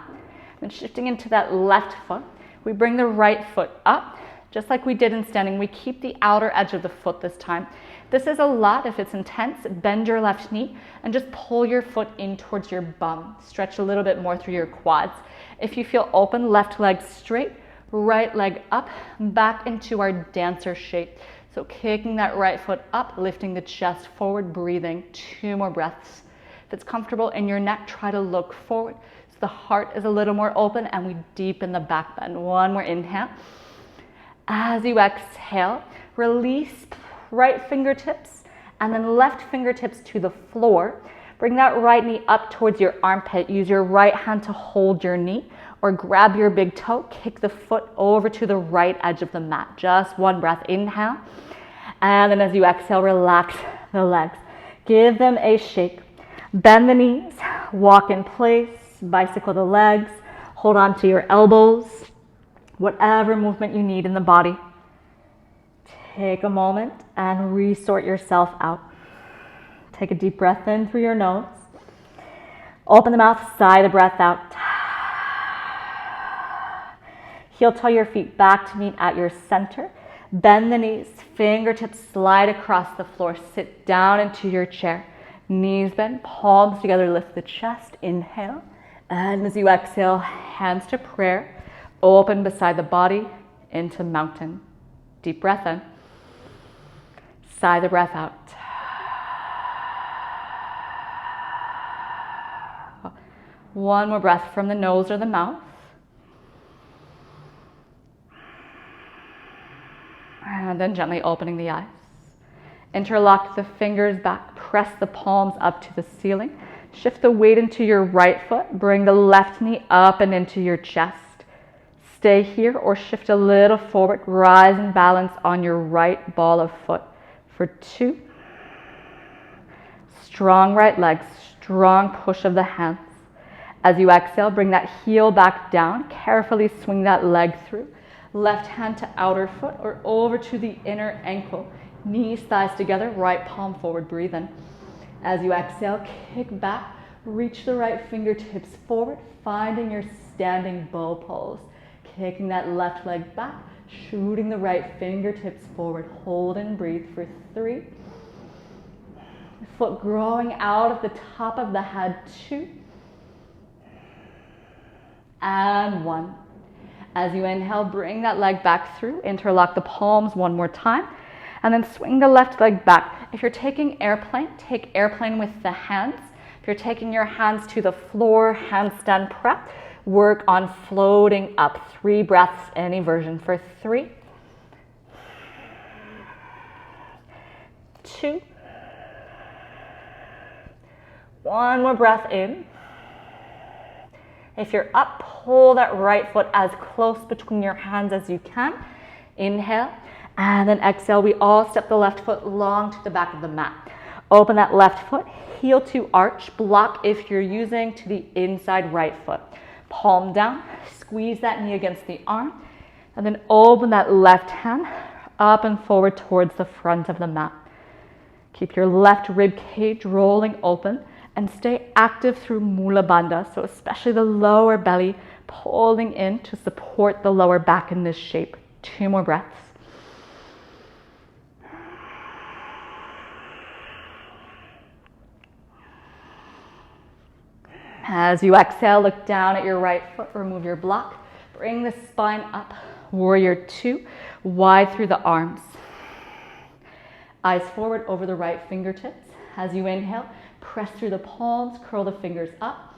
Then shifting into that left foot, we bring the right foot up. Just like we did in standing, we keep the outer edge of the foot this time. This is a lot. If it's intense, bend your left knee and just pull your foot in towards your bum. Stretch a little bit more through your quads. If you feel open, left leg straight, right leg up, back into our dancer shape. So kicking that right foot up, lifting the chest forward, breathing. 2 more breaths. If it's comfortable in your neck, try to look forward. So the heart is a little more open and we deepen the back bend. 1 more inhale. As you exhale, release right fingertips and then left fingertips to the floor. Bring that right knee up towards your armpit. Use your right hand to hold your knee or grab your big toe. Kick the foot over to the right edge of the mat. Just 1 breath. Inhale. And then as you exhale, relax the legs. Give them a shake. Bend the knees. Walk in place. Bicycle the legs. Hold on to your elbows. Whatever movement you need in the body. Take a moment and resort yourself out. Take a deep breath in through your nose. Open the mouth, sigh the breath out. Heel toe your feet back to meet at your center. Bend the knees, fingertips slide across the floor. Sit down into your chair. Knees bend, palms together, lift the chest. Inhale. And as you exhale, hands to prayer. Open beside the body into mountain. Deep breath in. Sigh the breath out. One more breath from the nose or the mouth. And then gently opening the eyes. Interlock the fingers back, press the palms up to the ceiling. Shift the weight into your right foot, bring the left knee up and into your chest. Stay here or shift a little forward, rise and balance on your right ball of foot for 2. Strong right leg, strong push of the hands. As you exhale, bring that heel back down, carefully swing that leg through. Left hand to outer foot or over to the inner ankle. Knees, thighs together, right palm forward, breathe in. As you exhale, kick back, reach the right fingertips forward, finding your standing bow pose. Kicking that left leg back, shooting the right fingertips forward. Hold and breathe for 3. Foot growing out of the top of the head, 2. And 1. As you inhale, bring that leg back through, interlock the palms one more time, and then swing the left leg back. If you're taking airplane, take airplane with the hands. If you're taking your hands to the floor, handstand prep, work on floating up. 3 breaths, any version for 3, 2, 1 more breath in. If you're up, pull that right foot as close between your hands as you can. Inhale, and then exhale. We all step the left foot long to the back of the mat. Open that left foot, heel to arch, block if you're using to the inside right foot. Palm down, squeeze that knee against the arm, and then open that left hand up and forward towards the front of the mat. Keep your left rib cage rolling open and stay active through Mula Bandha, so especially the lower belly pulling in to support the lower back in this shape. 2 more breaths. As you exhale, look down at your right foot, remove your block, bring the spine up, warrior 2, wide through the arms. Eyes forward over the right fingertips. As you inhale, press through the palms, curl the fingers up.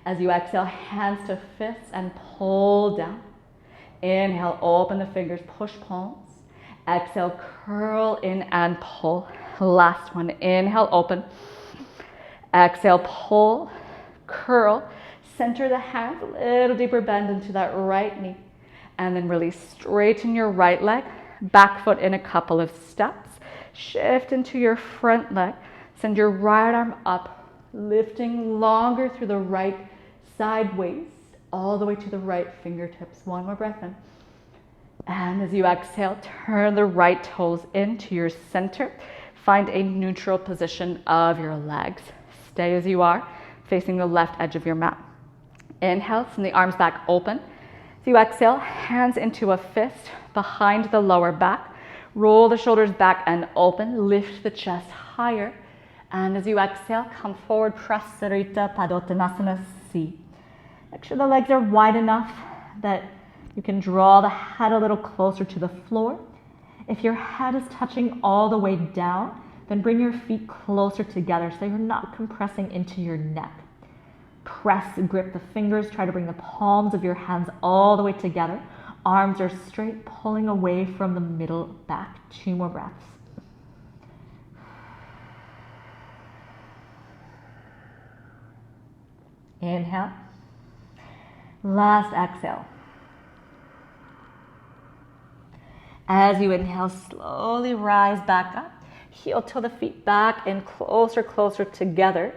As you exhale, hands to fists and pull down. Inhale, open the fingers, push palms. Exhale, curl in and pull. Last one, inhale, open. Exhale, pull, curl. Center the hands, a little deeper bend into that right knee. And then release, straighten your right leg, back foot in a couple of steps. Shift into your front leg. Send your right arm up, lifting longer through the right side waist, all the way to the right fingertips. 1 more breath in. And as you exhale, turn the right toes into your center. Find a neutral position of your legs. Stay as you are, facing the left edge of your mat. Inhale, send the arms back open. As you exhale, hands into a fist behind the lower back. Roll the shoulders back and open. Lift the chest higher. And as you exhale, come forward, press Sarita Padottanasana C. Make sure the legs are wide enough that you can draw the head a little closer to the floor. If your head is touching all the way down, then bring your feet closer together so you're not compressing into your neck. Press, grip the fingers, try to bring the palms of your hands all the way together. Arms are straight, pulling away from the middle back. 2 more breaths. Inhale. Last exhale. As you inhale, slowly rise back up. Heel toe the feet back and closer together.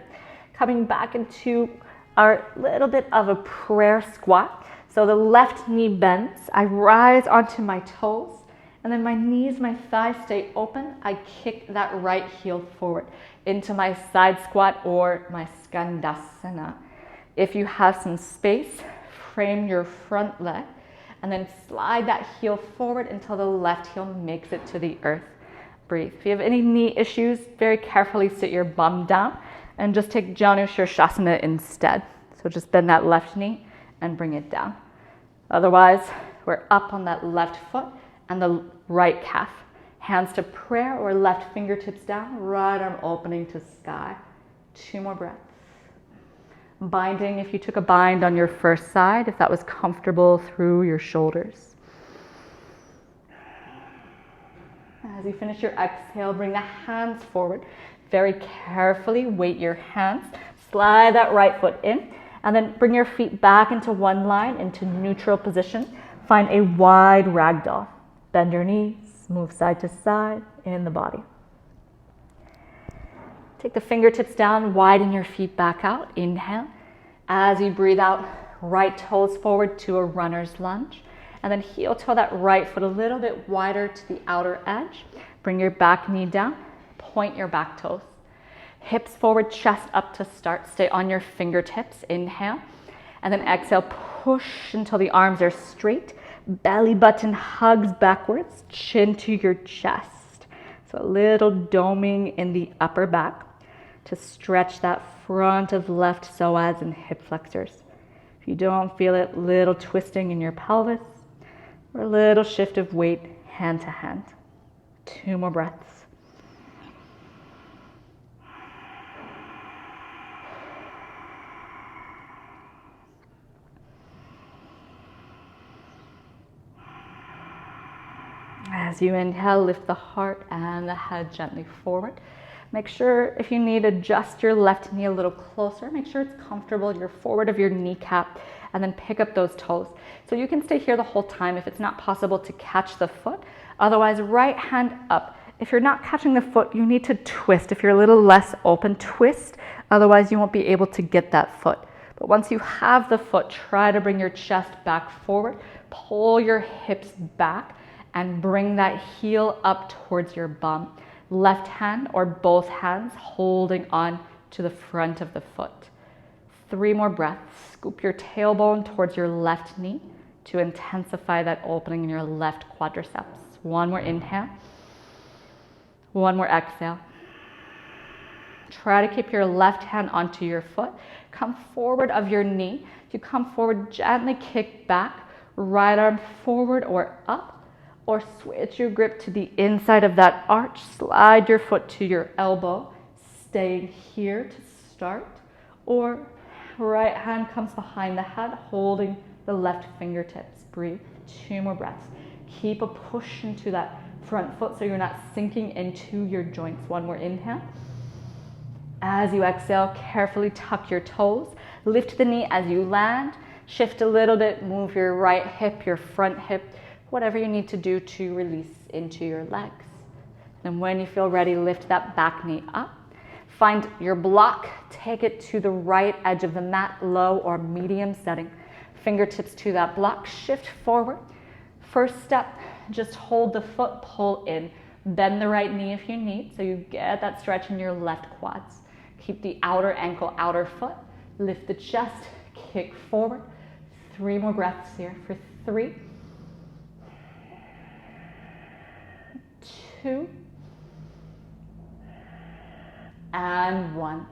Coming back into our little bit of a prayer squat. So the left knee bends. I rise onto my toes. And then my knees, my thighs stay open. I kick that right heel forward into my side squat or my Dandasana. If you have some space, frame your front leg and then slide that heel forward until the left heel makes it to the earth. Breathe. If you have any knee issues, very carefully sit your bum down and just take Janu Shavasana instead. So just bend that left knee and bring it down. Otherwise, we're up on that left foot and the right calf. Hands to prayer or left fingertips down, right arm opening to sky. 2 more breaths. Binding, if you took a bind on your first side, if that was comfortable through your shoulders. As you finish your exhale, bring the hands forward. Very carefully weight your hands. Slide that right foot in, and then bring your feet back into one line, into neutral position. Find a wide ragdoll. Bend your knees, move side to side in the body. Take the fingertips down, widen your feet back out. Inhale. As you breathe out, right toes forward to a runner's lunge. And then heel toe that right foot a little bit wider to the outer edge. Bring your back knee down, point your back toes. Hips forward, chest up to start. Stay on your fingertips. Inhale. And then exhale, push until the arms are straight. Belly button hugs backwards, chin to your chest. So a little doming in the upper back to stretch that front of left psoas and hip flexors. If you don't feel it, little twisting in your pelvis or a little shift of weight hand to hand. 2 more breaths. As you inhale, lift the heart and the head gently forward. Make sure, if you need, adjust your left knee a little closer. Make sure it's comfortable. You're forward of your kneecap, and then pick up those toes. So you can stay here the whole time if it's not possible to catch the foot. Otherwise, right hand up. If you're not catching the foot, you need to twist. If you're a little less open, twist. Otherwise, you won't be able to get that foot. But once you have the foot, try to bring your chest back forward. Pull your hips back and bring that heel up towards your bum. Left hand or both hands holding on to the front of the foot. 3 more breaths. Scoop your tailbone towards your left knee to intensify that opening in your left quadriceps. 1 more inhale. 1 more exhale. Try to keep your left hand onto your foot. Come forward of your knee. If you come forward, gently kick back. Right arm forward or up. Or switch your grip to the inside of that arch. Slide your foot to your elbow. Staying here to start. Or right hand comes behind the head, holding the left fingertips. Breathe. 2 more breaths. Keep a push into that front foot so you're not sinking into your joints. 1 more inhale. As you exhale, carefully tuck your toes. Lift the knee as you land. Shift a little bit. Move your right hip, your front hip. Whatever you need to do to release into your legs. And when you feel ready, lift that back knee up. Find your block, take it to the right edge of the mat, low or medium setting. Fingertips to that block, shift forward. First step, just hold the foot, pull in. Bend the right knee if you need, so you get that stretch in your left quads. Keep the outer ankle, outer foot. Lift the chest, kick forward. 3 more breaths here for 3. 2 and 1.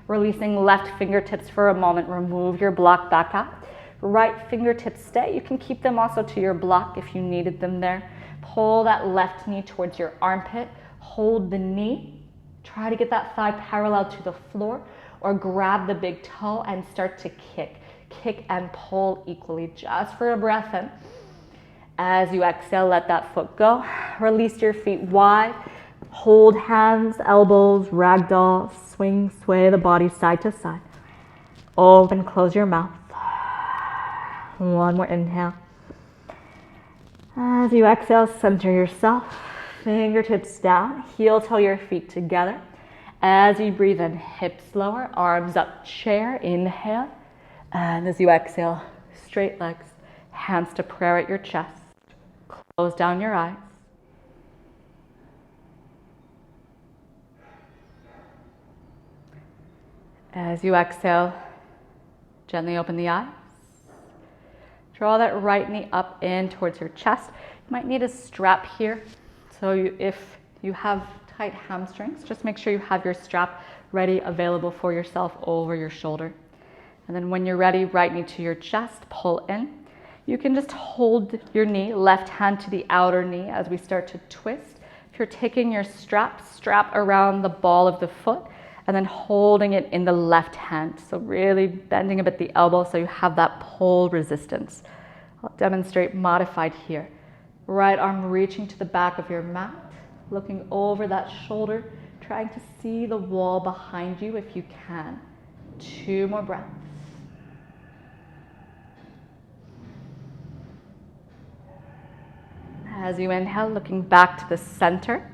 Releasing left fingertips for a moment. Remove your block back out. Right fingertips stay. You can keep them also to your block if you needed them there. Pull that left knee towards your armpit. Hold the knee. Try to get that thigh parallel to the floor, or grab the big toe and start to kick. Kick and pull equally, just for a breath in. As you exhale, let that foot go. Release your feet wide. Hold hands, elbows, ragdoll. Swing, sway the body side to side. Open, close your mouth. 1 more inhale. As you exhale, center yourself. Fingertips down. Heel toe your feet together. As you breathe in, hips lower, arms up, chair. Inhale. And as you exhale, straight legs. Hands to prayer at your chest. Close down your eyes. As you exhale, gently open the eyes. Draw that right knee up in towards your chest. You might need a strap here. So if you have tight hamstrings, just make sure you have your strap ready, available for yourself over your shoulder. And then when you're ready, right knee to your chest, pull in. You can just hold your knee, left hand to the outer knee as we start to twist. If you're taking your strap around the ball of the foot and then holding it in the left hand. So really bending a bit the elbow so you have that pull resistance. I'll demonstrate modified here. Right arm reaching to the back of your mat, looking over that shoulder, trying to see the wall behind you if you can. 2 more breaths. As you inhale, looking back to the center,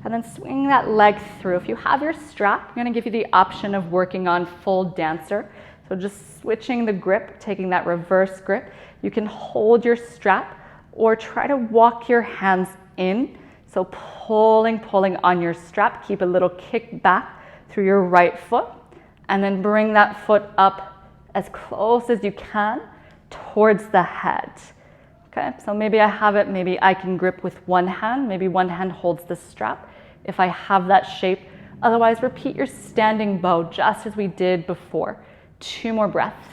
and then swinging that leg through. If you have your strap, I'm going to give you the option of working on full dancer. So just switching the grip, taking that reverse grip. You can hold your strap or try to walk your hands in. So pulling on your strap. Keep a little kick back through your right foot, and then bring that foot up as close as you can towards the head. Okay, so maybe I have it, maybe I can grip with one hand, maybe one hand holds the strap if I have that shape. Otherwise, repeat your standing bow just as we did before. 2 more breaths.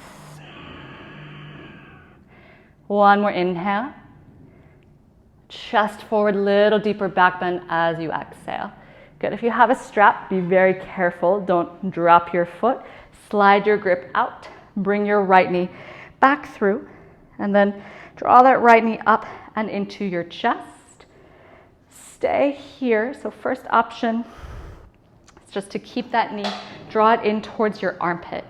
1 more inhale. Chest forward, little deeper back bend as you exhale. Good. If you have a strap, be very careful. Don't drop your foot. Slide your grip out. Bring your right knee back through, and then draw that right knee up and into your chest. Stay here. So first option is just to keep that knee, draw it in towards your armpit.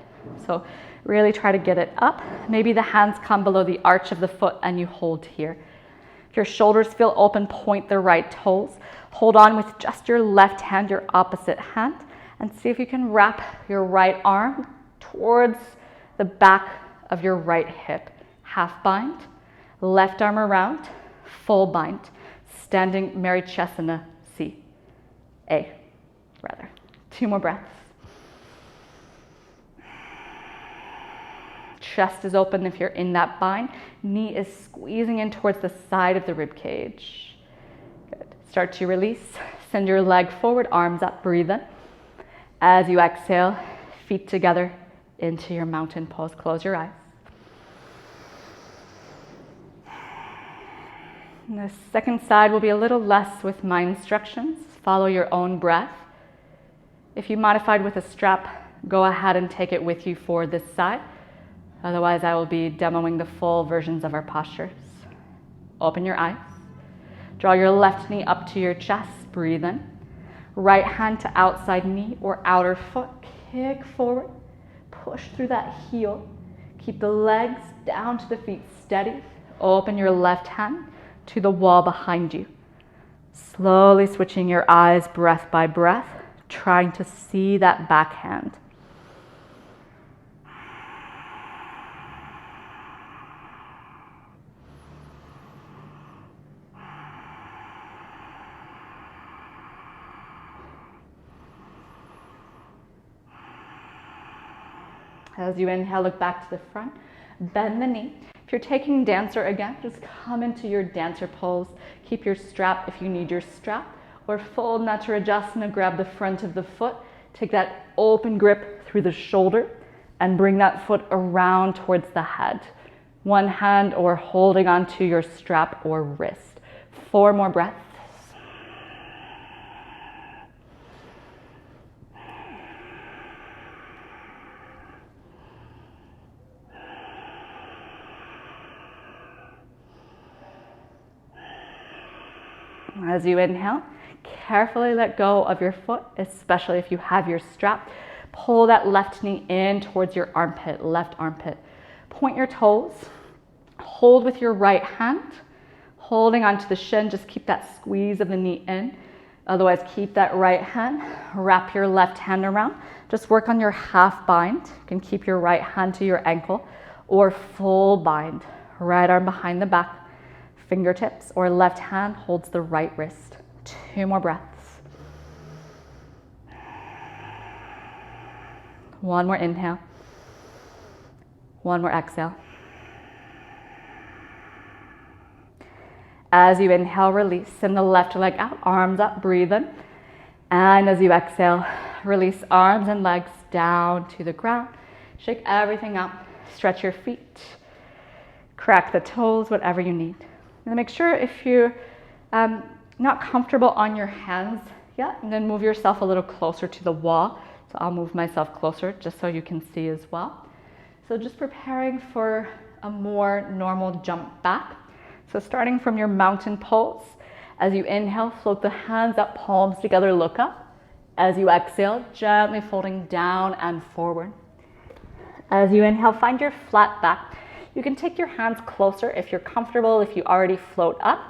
So really try to get it up. Maybe the hands come below the arch of the foot and you hold here. If your shoulders feel open, point the right toes. Hold on with just your left hand, your opposite hand, and see if you can wrap your right arm towards the back of your right hip. Half bind, left arm around, full bind. Standing Marichyasana A. 2 more breaths. Chest is open if you're in that bind. Knee is squeezing in towards the side of the rib cage. Good. Start to release. Send your leg forward, arms up, breathe in. As you exhale, feet together into your mountain pose. Close your eyes. And the second side will be a little less with my instructions. Follow your own breath. If you modified with a strap, go ahead and take it with you for this side. Otherwise, I will be demoing the full versions of our postures. Open your eyes. Draw your left knee up to your chest. Breathe in. Right hand to outside knee or outer foot. Kick forward. Push through that heel. Keep the legs down to the feet steady. Open your left hand to the wall behind you. Slowly switching your eyes breath by breath, trying to see that back hand. As you inhale, look back to the front, bend the knee. If you're taking dancer again, just come into your dancer pose. Keep your strap if you need your strap, or full Natarajasana, grab the front of the foot, take that open grip through the shoulder, and bring that foot around towards the head. One hand or holding onto your strap or wrist. 4 more breaths. As you inhale, carefully let go of your foot, especially if you have your strap. Pull that left knee in towards your armpit, left armpit. Point your toes. Hold with your right hand, holding onto the shin. Just keep that squeeze of the knee in. Otherwise, keep that right hand. Wrap your left hand around. Just work on your half bind. You can keep your right hand to your ankle or full bind. Right arm behind the back. Fingertips or left hand holds the right wrist. 2 more breaths. 1 more inhale. 1 more exhale. As you inhale, release. Send the left leg out, arms up, breathe in. And as you exhale, release arms and legs down to the ground. Shake everything up. Stretch your feet. Crack the toes, whatever you need. And make sure if you're not comfortable on your hands yet, and then move yourself a little closer to the wall. So I'll move myself closer just so you can see as well. So just preparing for a more normal jump back. So starting from your mountain pose, as you inhale, float the hands up, palms together, look up. As you exhale, gently folding down and forward. As you inhale, find your flat back. You can take your hands closer if you're comfortable, if you already float up.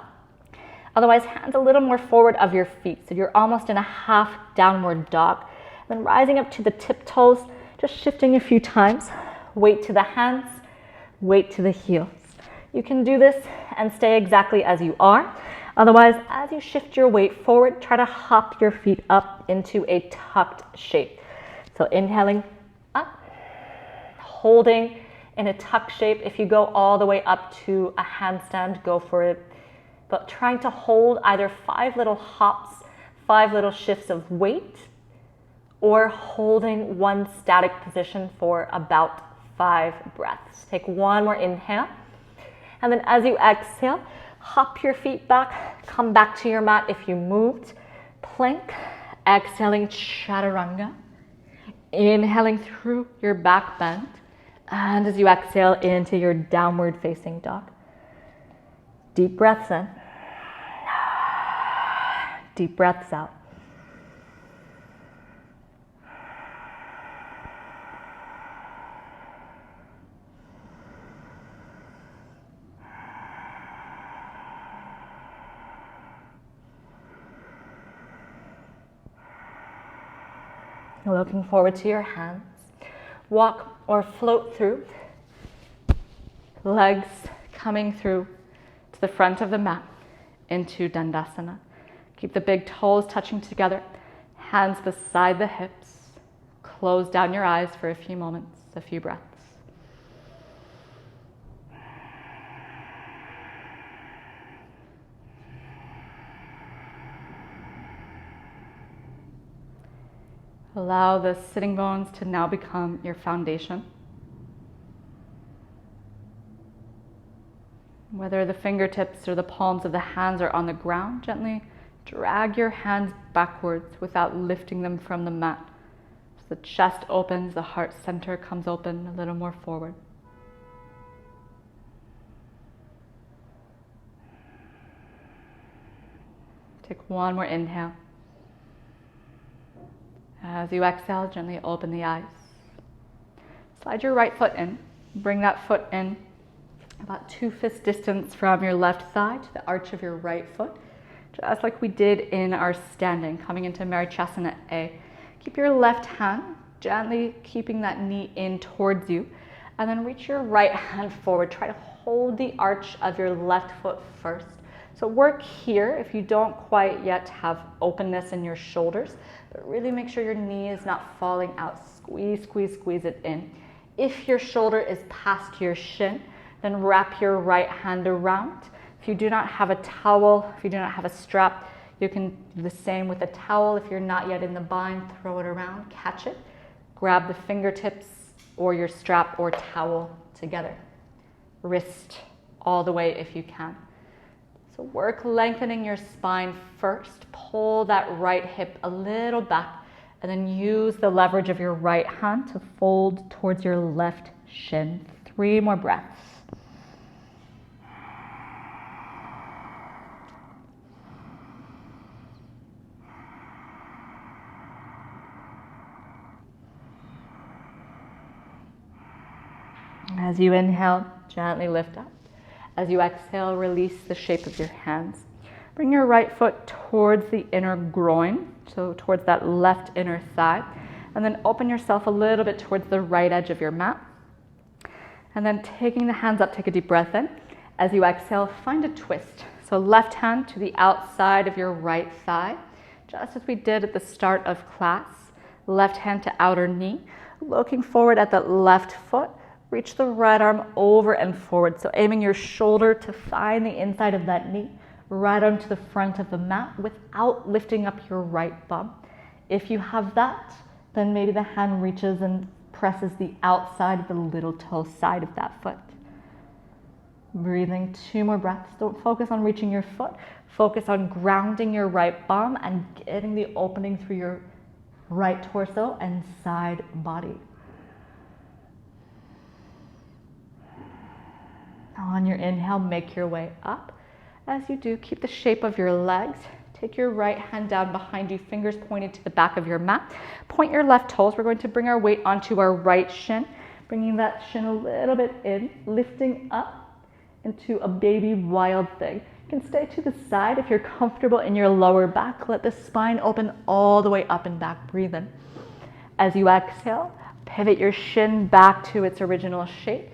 Otherwise, hands a little more forward of your feet, so you're almost in a half downward dog. Then rising up to the tiptoes, just shifting a few times. Weight to the hands, weight to the heels. You can do this and stay exactly as you are. Otherwise, as you shift your weight forward, try to hop your feet up into a tucked shape. So inhaling up, holding in a tuck shape. If you go all the way up to a handstand, go for it. But trying to hold either 5 little hops, 5 little shifts of weight, or holding one static position for about 5 breaths. Take one more inhale. And then as you exhale, hop your feet back, come back to your mat if you moved. Plank, exhaling chaturanga. Inhaling through your back bend. And as you exhale into your downward facing dog. Deep breaths in. Deep breaths out. Looking forward to your hands. Walk or float through. Legs coming through to the front of the mat into Dandasana. Keep the big toes touching together. Hands beside the hips. Close down your eyes for a few moments, a few breaths. Allow the sitting bones to now become your foundation. Whether the fingertips or the palms of the hands are on the ground, gently drag your hands backwards without lifting them from the mat. As the chest opens, the heart center comes open a little more forward. Take one more inhale. As you exhale, gently open the eyes. Slide your right foot in. Bring that foot in about 2 fist distance from your left thigh to the arch of your right foot, just like we did in our standing, coming into Marichyasana A. Keep your left hand gently keeping that knee in towards you, and then reach your right hand forward. Try to hold the arch of your left foot first. So work here if you don't quite yet have openness in your shoulders, but really make sure your knee is not falling out. Squeeze, squeeze, squeeze it in. If your shoulder is past your shin, then wrap your right hand around. If you do not have a towel, if you do not have a strap, you can do the same with a towel. If you're not yet in the bind, throw it around, catch it. Grab the fingertips or your strap or towel together. Wrist all the way if you can. So work lengthening your spine first. Pull that right hip a little back, and then use the leverage of your right hand to fold towards your left shin. 3 more breaths. As you inhale, gently lift up. As you exhale, release the shape of your hands. Bring your right foot towards the inner groin, so towards that left inner thigh, and then open yourself a little bit towards the right edge of your mat. And then taking the hands up, take a deep breath in. As you exhale, find a twist. So left hand to the outside of your right thigh, just as we did at the start of class. Left hand to outer knee, looking forward at the left foot. Reach the right arm over and forward. So aiming your shoulder to find the inside of that knee, right arm to the front of the mat without lifting up your right bum. If you have that, then maybe the hand reaches and presses the outside of the little toe side of that foot. Breathing 2 more breaths. Don't focus on reaching your foot. Focus on grounding your right bum and getting the opening through your right torso and side body. On your inhale, make your way up. As you do, keep the shape of your legs. Take your right hand down behind you, fingers pointed to the back of your mat. Point your left toes. We're going to bring our weight onto our right shin, bringing that shin a little bit in, lifting up into a baby wild thing. You can stay to the side if you're comfortable in your lower back. Let the spine open all the way up and back. Breathe in. As you exhale, pivot your shin back to its original shape.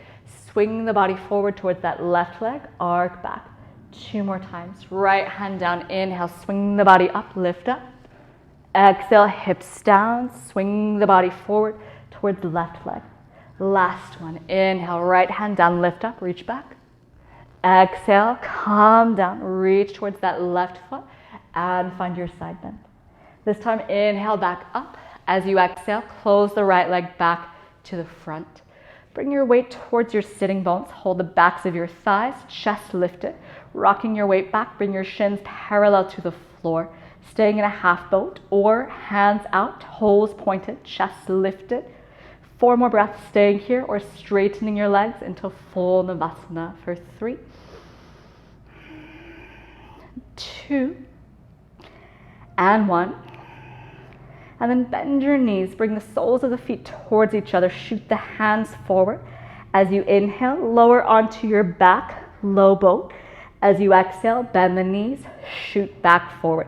Swing the body forward towards that left leg, arc back. 2 more times. Right hand down, inhale, swing the body up, lift up. Exhale, hips down, swing the body forward towards the left leg. Last one, inhale, right hand down, lift up, reach back. Exhale, calm down, reach towards that left foot and find your side bend. This time, inhale back up. As you exhale, close the right leg back to the front. Bring your weight towards your sitting bones. Hold the backs of your thighs, chest lifted. Rocking your weight back, bring your shins parallel to the floor. Staying in a half boat or hands out, toes pointed, chest lifted. 4 more breaths staying here or straightening your legs into full Navasana for 3, 2, and 1. And then bend your knees, bring the soles of the feet towards each other, shoot the hands forward. As you inhale, lower onto your back, low boat. As you exhale, bend the knees, shoot back forward.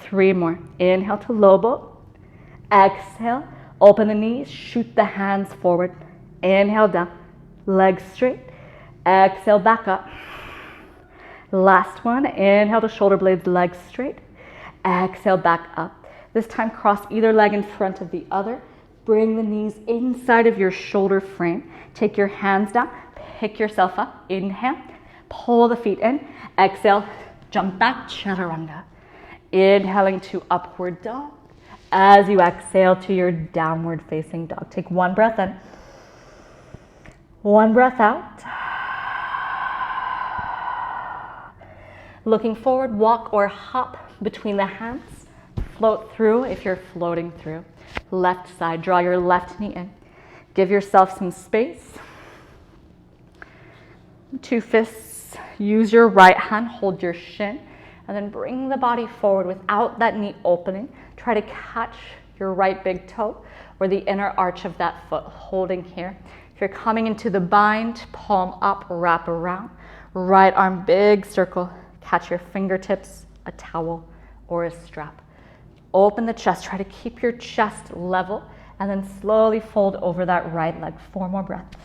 3 more. Inhale to low boat. Exhale, open the knees, shoot the hands forward. Inhale down, legs straight. Exhale, back up. Last one. Inhale to shoulder blades, legs straight. Exhale, back up. This time, cross either leg in front of the other. Bring the knees inside of your shoulder frame. Take your hands down, pick yourself up. Inhale, pull the feet in. Exhale, jump back, chaturanga. Inhaling to upward dog. As you exhale to your downward facing dog. Take 1 breath in. 1 breath out. Looking forward, walk or hop between the hands. Float through if you're floating through. Left side, draw your left knee in. Give yourself some space. 2 fists, use your right hand, hold your shin, and then bring the body forward without that knee opening. Try to catch your right big toe or the inner arch of that foot, holding here. If you're coming into the bind, palm up, wrap around. Right arm, big circle. Catch your fingertips, a towel, or a strap. Open the chest, try to keep your chest level, and then slowly fold over that right leg. 4 more breaths.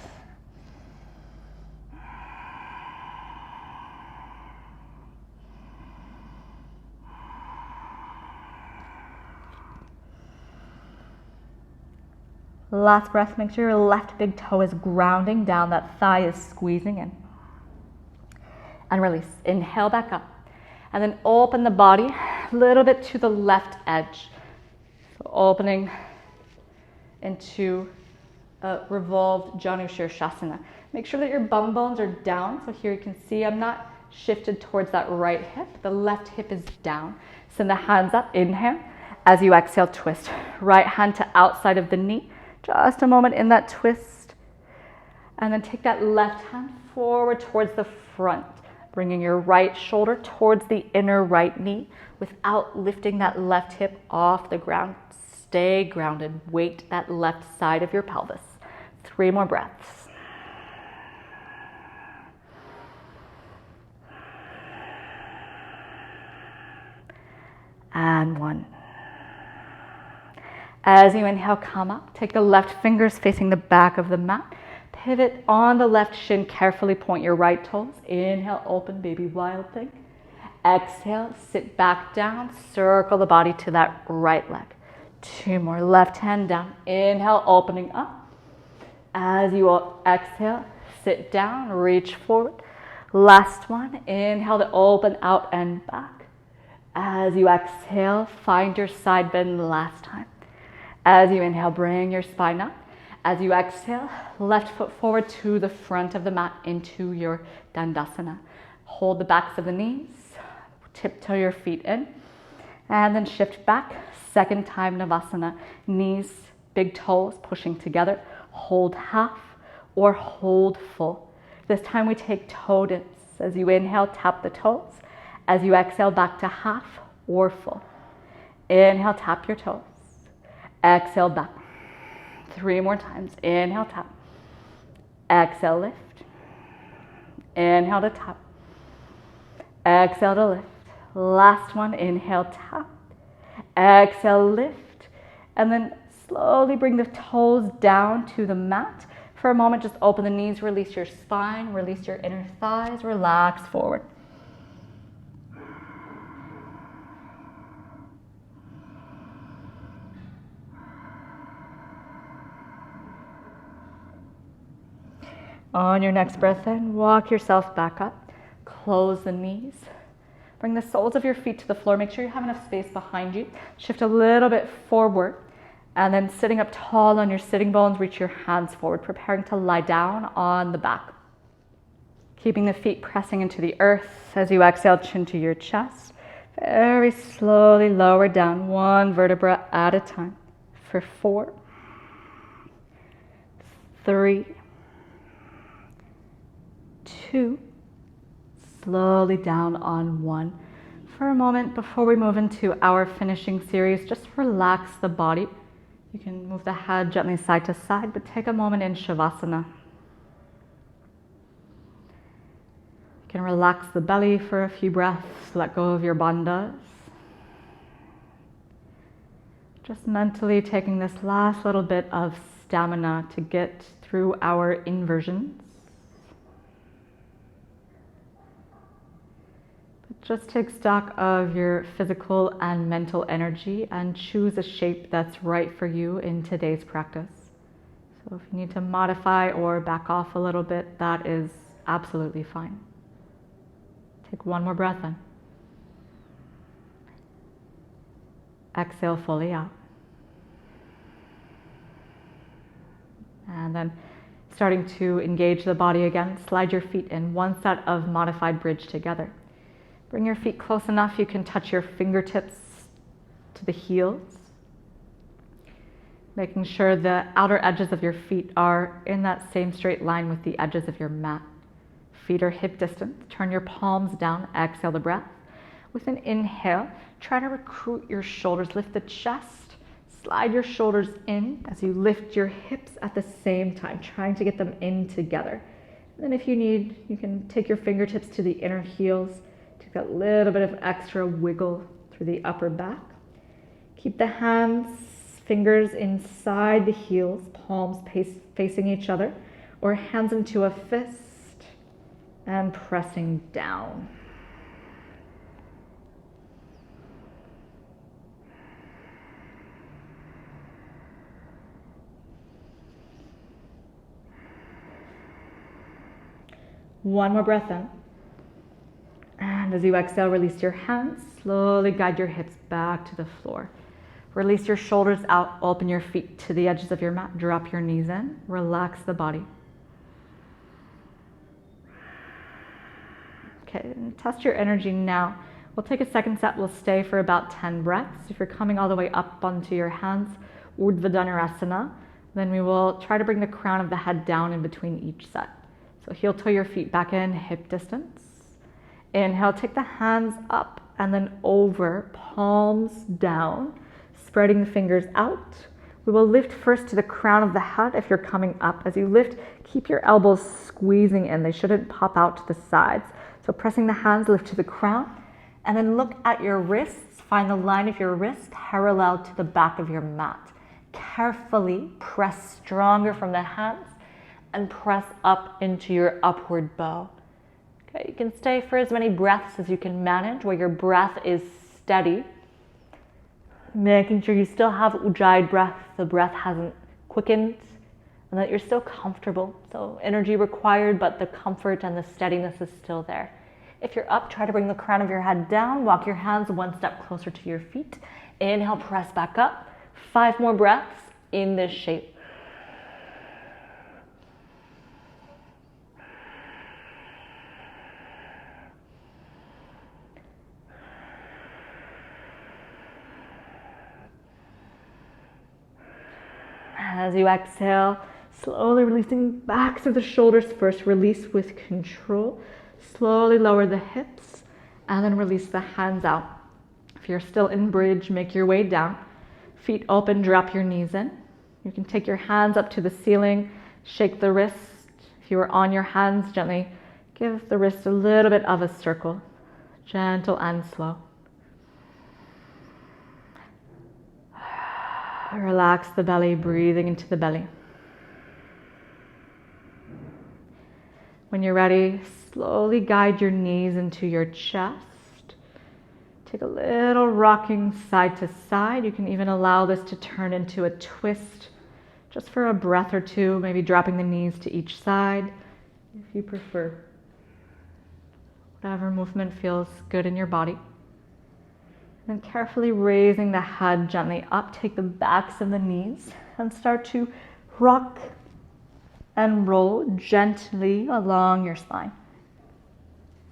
Last breath, make sure your left big toe is grounding down, that thigh is squeezing in. And release. Inhale back up. And then open the body a little bit to the left edge. So opening into a revolved Janu Shirshasana. Make sure that your bum bones are down. So here you can see I'm not shifted towards that right hip. The left hip is down. Send the hands up. Inhale. As you exhale, twist. Right hand to outside of the knee. Just a moment in that twist. And then take that left hand forward towards the front. Bringing your right shoulder towards the inner right knee without lifting that left hip off the ground. Stay grounded. Weight that left side of your pelvis. 3 more breaths. And 1. As you inhale, come up. Take the left fingers facing the back of the mat. Pivot on the left shin, carefully point your right toes. Inhale, open, baby wild thing. Exhale, sit back down, circle the body to that right leg. 2 more, left hand down. Inhale, opening up. As you exhale, sit down, reach forward. Last one, inhale to open out and back. As you exhale, find your side bend last time. As you inhale, bring your spine up. As you exhale, left foot forward to the front of the mat into your Dandasana. Hold the backs of the knees, tiptoe your feet in, and then shift back. 2nd time Navasana. Knees, big toes pushing together. Hold half or hold full. This time we take toe dips. As you inhale, tap the toes. As you exhale, back to half or full. Inhale, tap your toes. Exhale, back. 3 more times. Inhale, tap. Exhale, lift. Inhale to tap. Exhale to lift. Last one, inhale, tap. Exhale, lift. And then slowly bring the toes down to the mat. For a moment, just open the knees, release your spine, release your inner thighs, relax forward. On your next breath in, walk yourself back up. Close the knees. Bring the soles of your feet to the floor. Make sure you have enough space behind you. Shift a little bit forward. And then sitting up tall on your sitting bones, reach your hands forward, preparing to lie down on the back. Keeping the feet pressing into the earth as you exhale, chin to your chest. Very slowly lower down, 1 vertebra at a time. For 4, 3, 2, slowly down on 1. For a moment before we move into our finishing series, just relax the body. You can move the head gently side to side, but take a moment in Shavasana. You can relax the belly for a few breaths, let go of your bandhas. Just mentally taking this last little bit of stamina to get through our inversions. Just take stock of your physical and mental energy and choose a shape that's right for you in today's practice. So if you need to modify or back off a little bit, that is absolutely fine. Take 1 more breath in. Exhale fully out. And then starting to engage the body again, slide your feet in 1 set of modified bridge together. Bring your feet close enough you can touch your fingertips to the heels. Making sure the outer edges of your feet are in that same straight line with the edges of your mat. Feet are hip distance. Turn your palms down. Exhale the breath. With an inhale, try to recruit your shoulders. Lift the chest. Slide your shoulders in as you lift your hips at the same time, trying to get them in together. And then if you need, you can take your fingertips to the inner heels. Take that little bit of extra wiggle through the upper back. Keep the hands, fingers inside the heels, palms facing each other, or hands into a fist and pressing down. One more breath in. And as you exhale, release your hands. Slowly guide your hips back to the floor. Release your shoulders out. Open your feet to the edges of your mat. Drop your knees in. Relax the body. Okay, and test your energy now. We'll take a second set. We'll stay for about 10 breaths. If you're coming all the way up onto your hands, Urdhva Dhanurasana, then we will try to bring the crown of the head down in between each set. So heel toe your feet back in, hip distance. Inhale, take the hands up and then over, palms down, spreading the fingers out. We will lift first to the crown of the head if you're coming up. As you lift, keep your elbows squeezing in. They shouldn't pop out to the sides. So pressing the hands, lift to the crown, and then look at your wrists. Find the line of your wrist parallel to the back of your mat. Carefully press stronger from the hands and press up into your upward bow. Okay, you can stay for as many breaths as you can manage where your breath is steady. Making sure you still have ujjayi breath, the breath hasn't quickened, and that you're still comfortable. So energy required, but the comfort and the steadiness is still there. If you're up, try to bring the crown of your head down. Walk your hands one step closer to your feet. Inhale, press back up. 5 more breaths in this shape. As you exhale, slowly releasing back through the shoulders first. Release with control. Slowly lower the hips And then release the hands out. If you're still in bridge, make your way down. Feet open, drop your knees in. You can take your hands up to the ceiling, shake the wrist. If you are on your hands, gently give the wrist a little bit of a circle, gentle and slow. Relax the belly, breathing into the belly. When you're ready, slowly guide your knees into your chest. Take a little rocking side to side. You can even allow this to turn into a twist just for a breath or two, maybe dropping the knees to each side if you prefer. Whatever movement feels good in your body. And then carefully raising the head gently up, take the backs of the knees and start to rock and roll gently along your spine.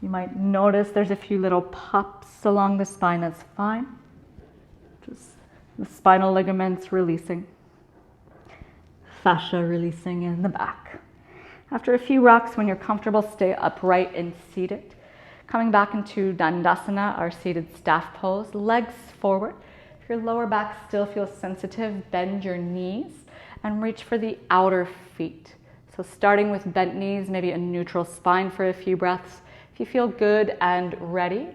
You might notice there's a few little pops along the spine, that's fine. Just the spinal ligaments releasing. Fascia releasing in the back. After a few rocks, when you're comfortable, stay upright and seated. Coming back into Dandasana, our seated staff pose, legs forward. If your lower back still feels sensitive, bend your knees and reach for the outer feet. So starting with bent knees, maybe a neutral spine for a few breaths. If you feel good and ready,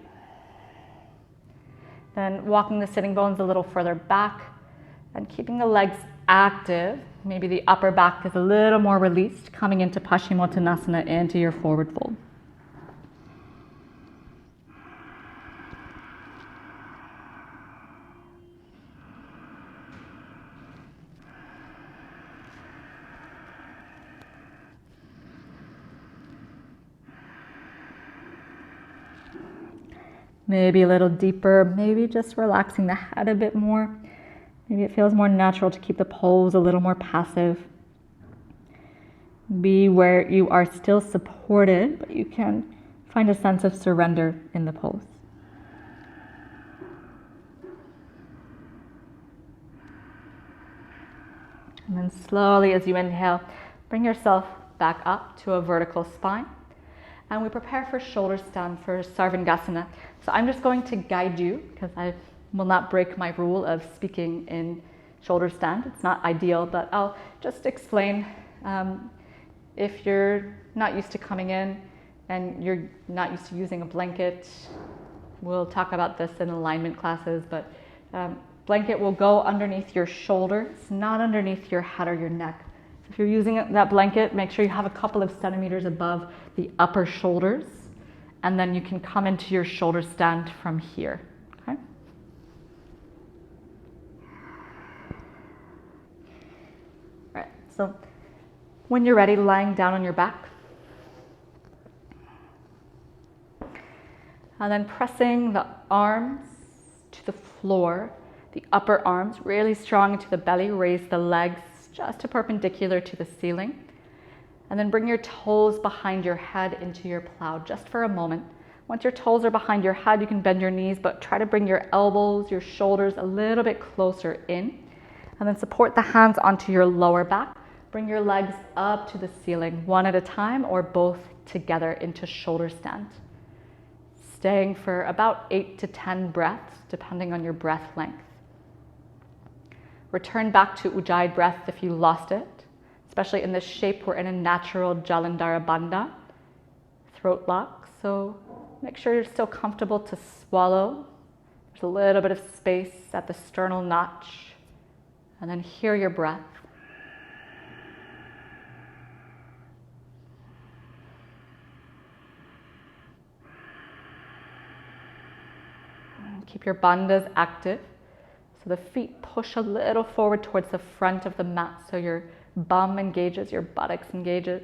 then walking the sitting bones a little further back and keeping the legs active. Maybe the upper back is a little more released, coming into Paschimottanasana, into your forward fold. Maybe a little deeper, maybe just relaxing the head a bit more. Maybe it feels more natural to keep the pose a little more passive. Be where you are still supported, but you can find a sense of surrender in the pose. And then slowly as you inhale, bring yourself back up to a vertical spine. And we prepare for shoulder stand for Sarvangasana. So I'm just going to guide you because I will not break my rule of speaking in shoulder stand. It's not ideal, but I'll just explain. If you're not used to coming in and you're not used to using a blanket, we'll talk about this in alignment classes, but blanket will go underneath your shoulders, not underneath your head or your neck. If you're using that blanket, make sure you have a couple of centimeters above the upper shoulders, and then you can come into your shoulder stand from here. Okay? All right, so when you're ready, lying down on your back, and then pressing the arms to the floor, the upper arms really strong into the belly, raise the legs just perpendicular to the ceiling. And then bring your toes behind your head into your plow just for a moment. Once your toes are behind your head, you can bend your knees, but try to bring your elbows, your shoulders a little bit closer in. And then support the hands onto your lower back. Bring your legs up to the ceiling, one at a time or both together into shoulder stand. Staying for about 8 to 10 breaths, depending on your breath length. Return back to Ujjayi breath if you lost it. Especially in this shape, we're in a natural Jalandhara Bandha, throat lock. So make sure you're still comfortable to swallow. There's a little bit of space at the sternal notch. And then hear your breath. And keep your bandhas active. So the feet push a little forward towards the front of the mat. So your bum engages, your buttocks engages,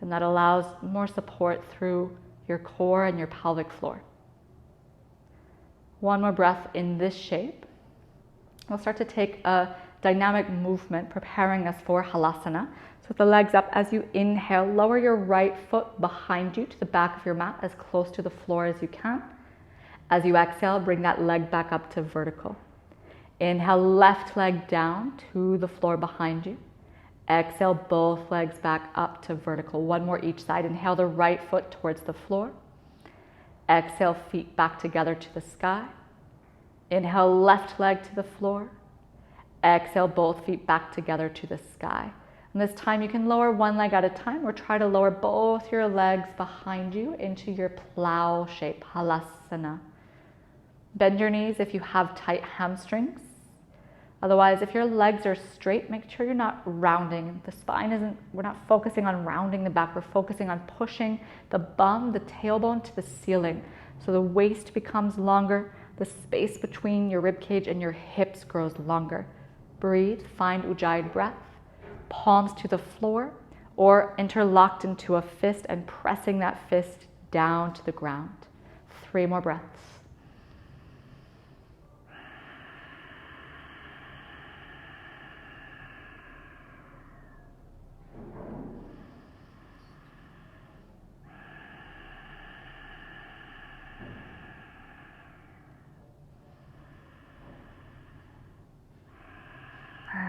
and that allows more support through your core and your pelvic floor. One more breath in this shape. We'll start to take a dynamic movement, preparing us for Halasana. So with the legs up, as you inhale, lower your right foot behind you to the back of your mat, as close to the floor as you can. As you exhale, bring that leg back up to vertical. Inhale, left leg down to the floor behind you. Exhale, both legs back up to vertical. One more each side. Inhale the right foot towards the floor. Exhale, feet back together to the sky. Inhale, left leg to the floor. Exhale, both feet back together to the sky. And this time you can lower one leg at a time or try to lower both your legs behind you into your plow shape, Halasana. Bend your knees if you have tight hamstrings. Otherwise, if your legs are straight, make sure you're not rounding. The spine isn't, we're not focusing on rounding the back, we're focusing on pushing the bum, the tailbone to the ceiling. So the waist becomes longer, the space between your rib cage and your hips grows longer. Breathe, find Ujjayi breath, palms to the floor or interlocked into a fist and pressing that fist down to the ground. 3 more breaths.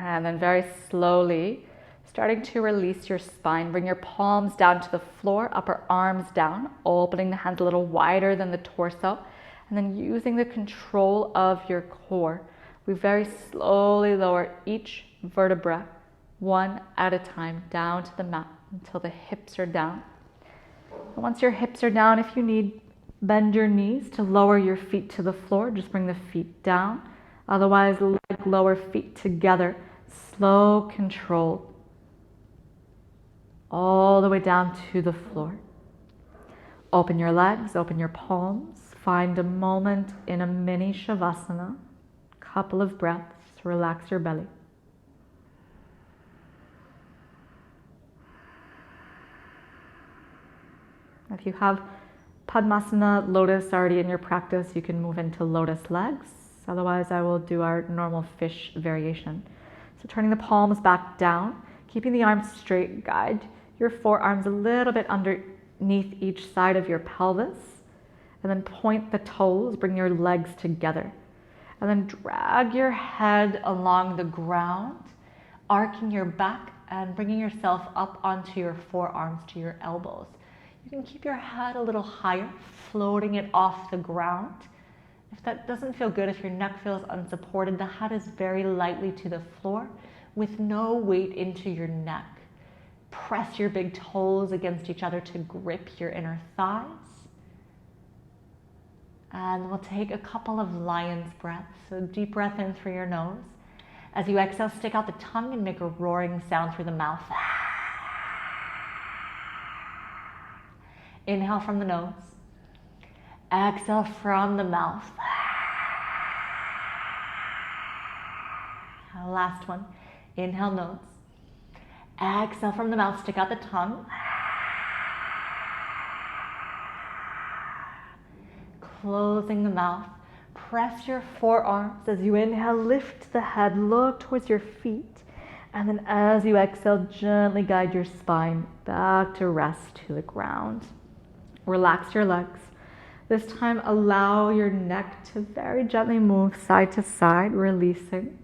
And then very slowly, starting to release your spine. Bring your palms down to the floor, upper arms down, opening the hands a little wider than the torso. And then using the control of your core, we very slowly lower each vertebra, one at a time, down to the mat until the hips are down. And once your hips are down, if you need, bend your knees to lower your feet to the floor. Just bring the feet down. Otherwise, leg lower, feet together. Slow, controlled. All the way down to the floor. Open your legs, open your palms. Find a moment in a mini Shavasana. Couple of breaths, relax your belly. If you have Padmasana, lotus already in your practice, you can move into lotus legs. Otherwise, I will do our normal fish variation. So turning the palms back down, keeping the arms straight, guide your forearms a little bit underneath each side of your pelvis. And then point the toes, bring your legs together. And then drag your head along the ground, arcing your back and bringing yourself up onto your forearms to your elbows. You can keep your head a little higher, floating it off the ground. If that doesn't feel good, if your neck feels unsupported, the head is very lightly to the floor with no weight into your neck. Press your big toes against each other to grip your inner thighs. And we'll take a couple of lion's breaths. So deep breath in through your nose. As you exhale, stick out the tongue and make a roaring sound through the mouth. Inhale from the nose. Exhale from the mouth. Last one. Inhale, nose. Exhale from the mouth, stick out the tongue. Closing the mouth. Press your forearms as you inhale, lift the head, look towards your feet. And then as you exhale, gently guide your spine back to rest to the ground. Relax your legs. This time, allow your neck to very gently move side to side, releasing.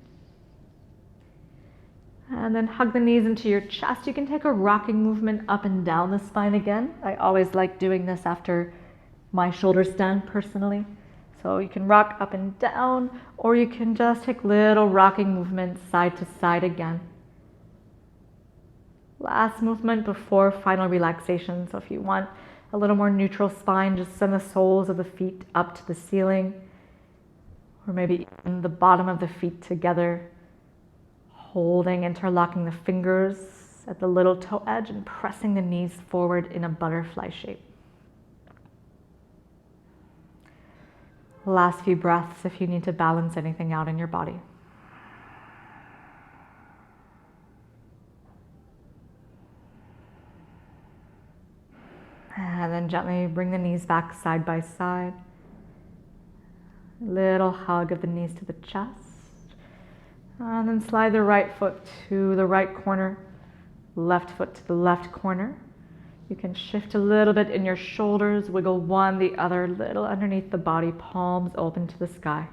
And then hug the knees into your chest. You can take a rocking movement up and down the spine again. I always like doing this after my shoulder stand personally. So you can rock up and down, or you can just take little rocking movements side to side again. Last movement before final relaxation. So if you want a little more neutral spine, just send the soles of the feet up to the ceiling, or maybe even the bottom of the feet together, holding, interlocking the fingers at the little toe edge and pressing the knees forward in a butterfly shape. Last few breaths if you need to balance anything out in your body. And then gently bring the knees back side by side. Little hug of the knees to the chest. And then slide the right foot to the right corner, left foot to the left corner. You can shift a little bit in your shoulders, wiggle one, the other, little underneath the body, palms open to the sky.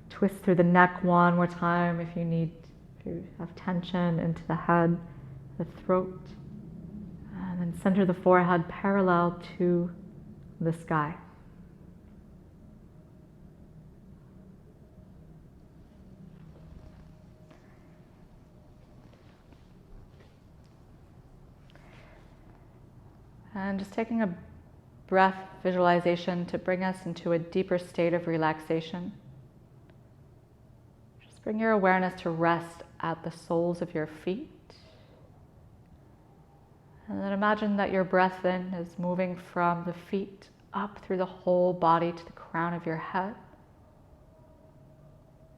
Twist through the neck one more time if you need, if you have tension into the head, the throat. And then center the forehead parallel to the sky. And just taking a breath visualization to bring us into a deeper state of relaxation. Just bring your awareness to rest at the soles of your feet. And then imagine that your breath then is moving from the feet up through the whole body to the crown of your head.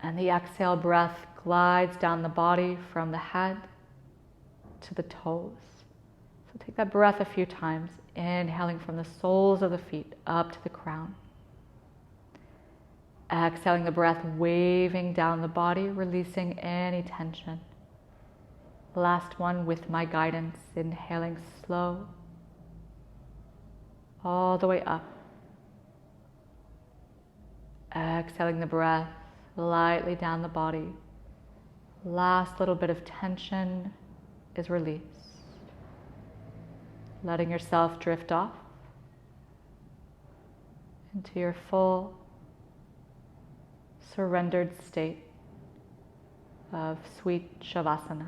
And the exhale breath glides down the body from the head to the toes. So take that breath a few times, inhaling from the soles of the feet up to the crown. Exhaling the breath, waving down the body, releasing any tension. Last one with my guidance, inhaling slow, all the way up. Exhaling the breath lightly down the body. Last little bit of tension is released. Letting yourself drift off into your full surrendered state of sweet Shavasana.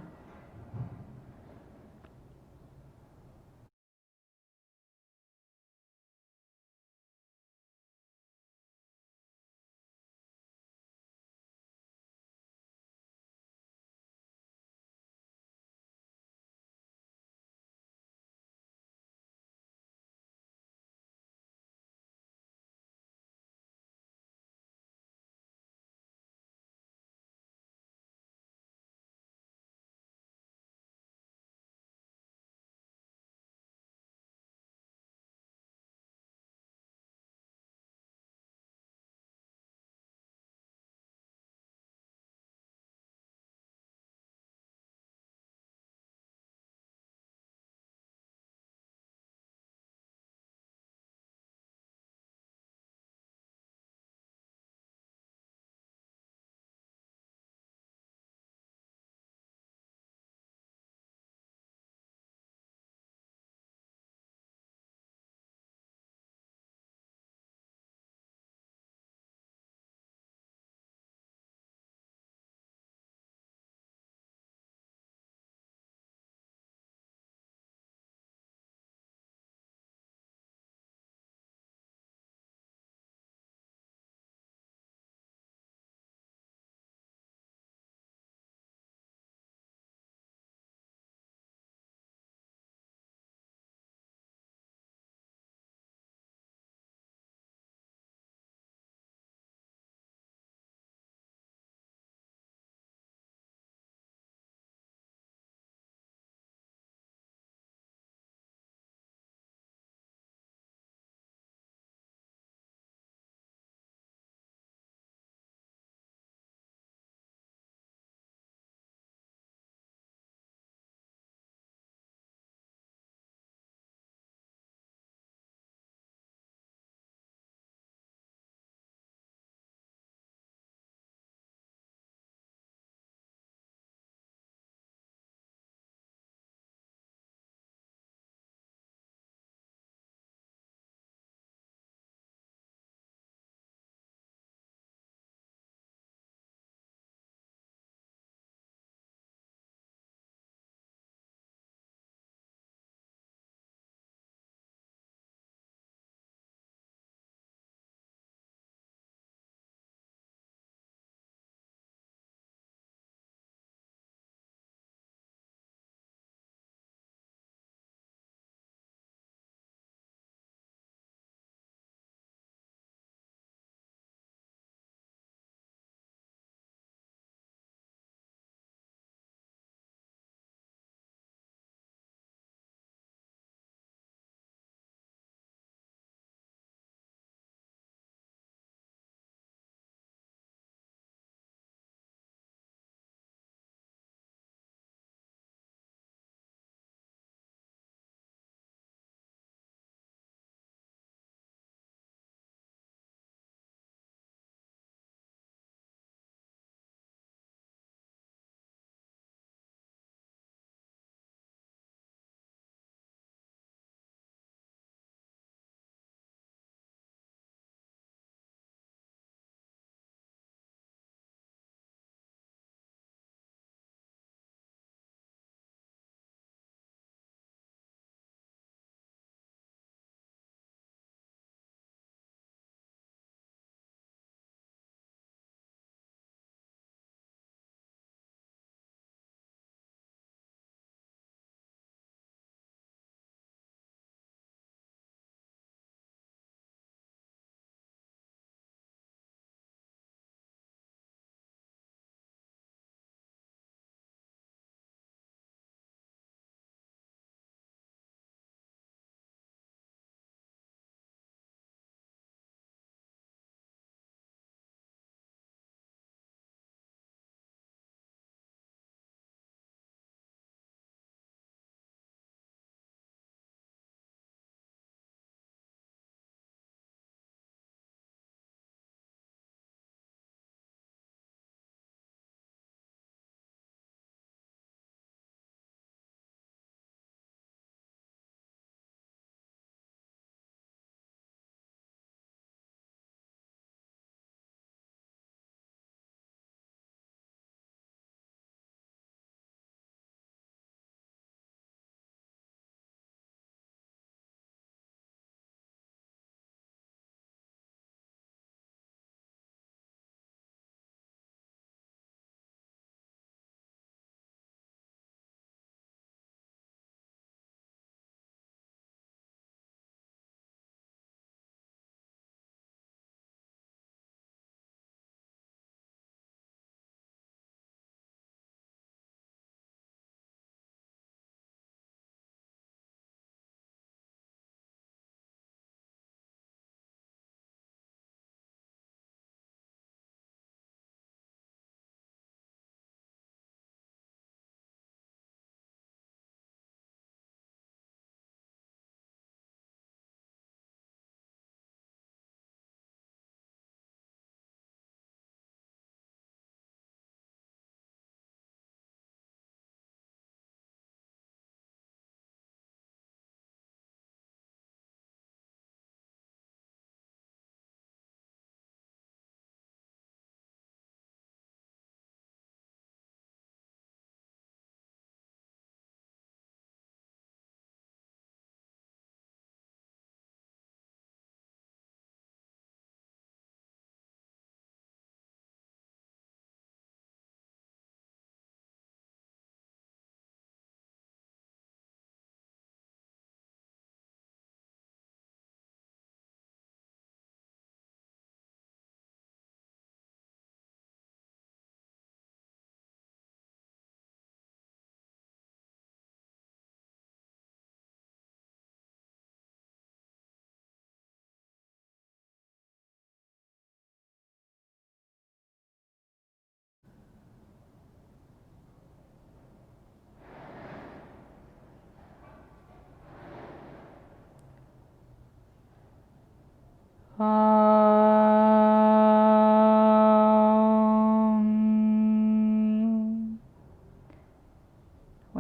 When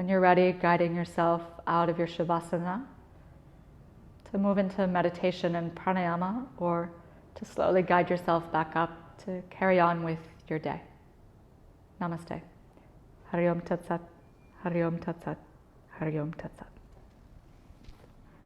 you're ready, guiding yourself out of your Shavasana to move into meditation and pranayama, or to slowly guide yourself back up to carry on with your day. Namaste. Hari Om Tat Sat. Hari Om Tat Sat. Hari Om Tat Sat.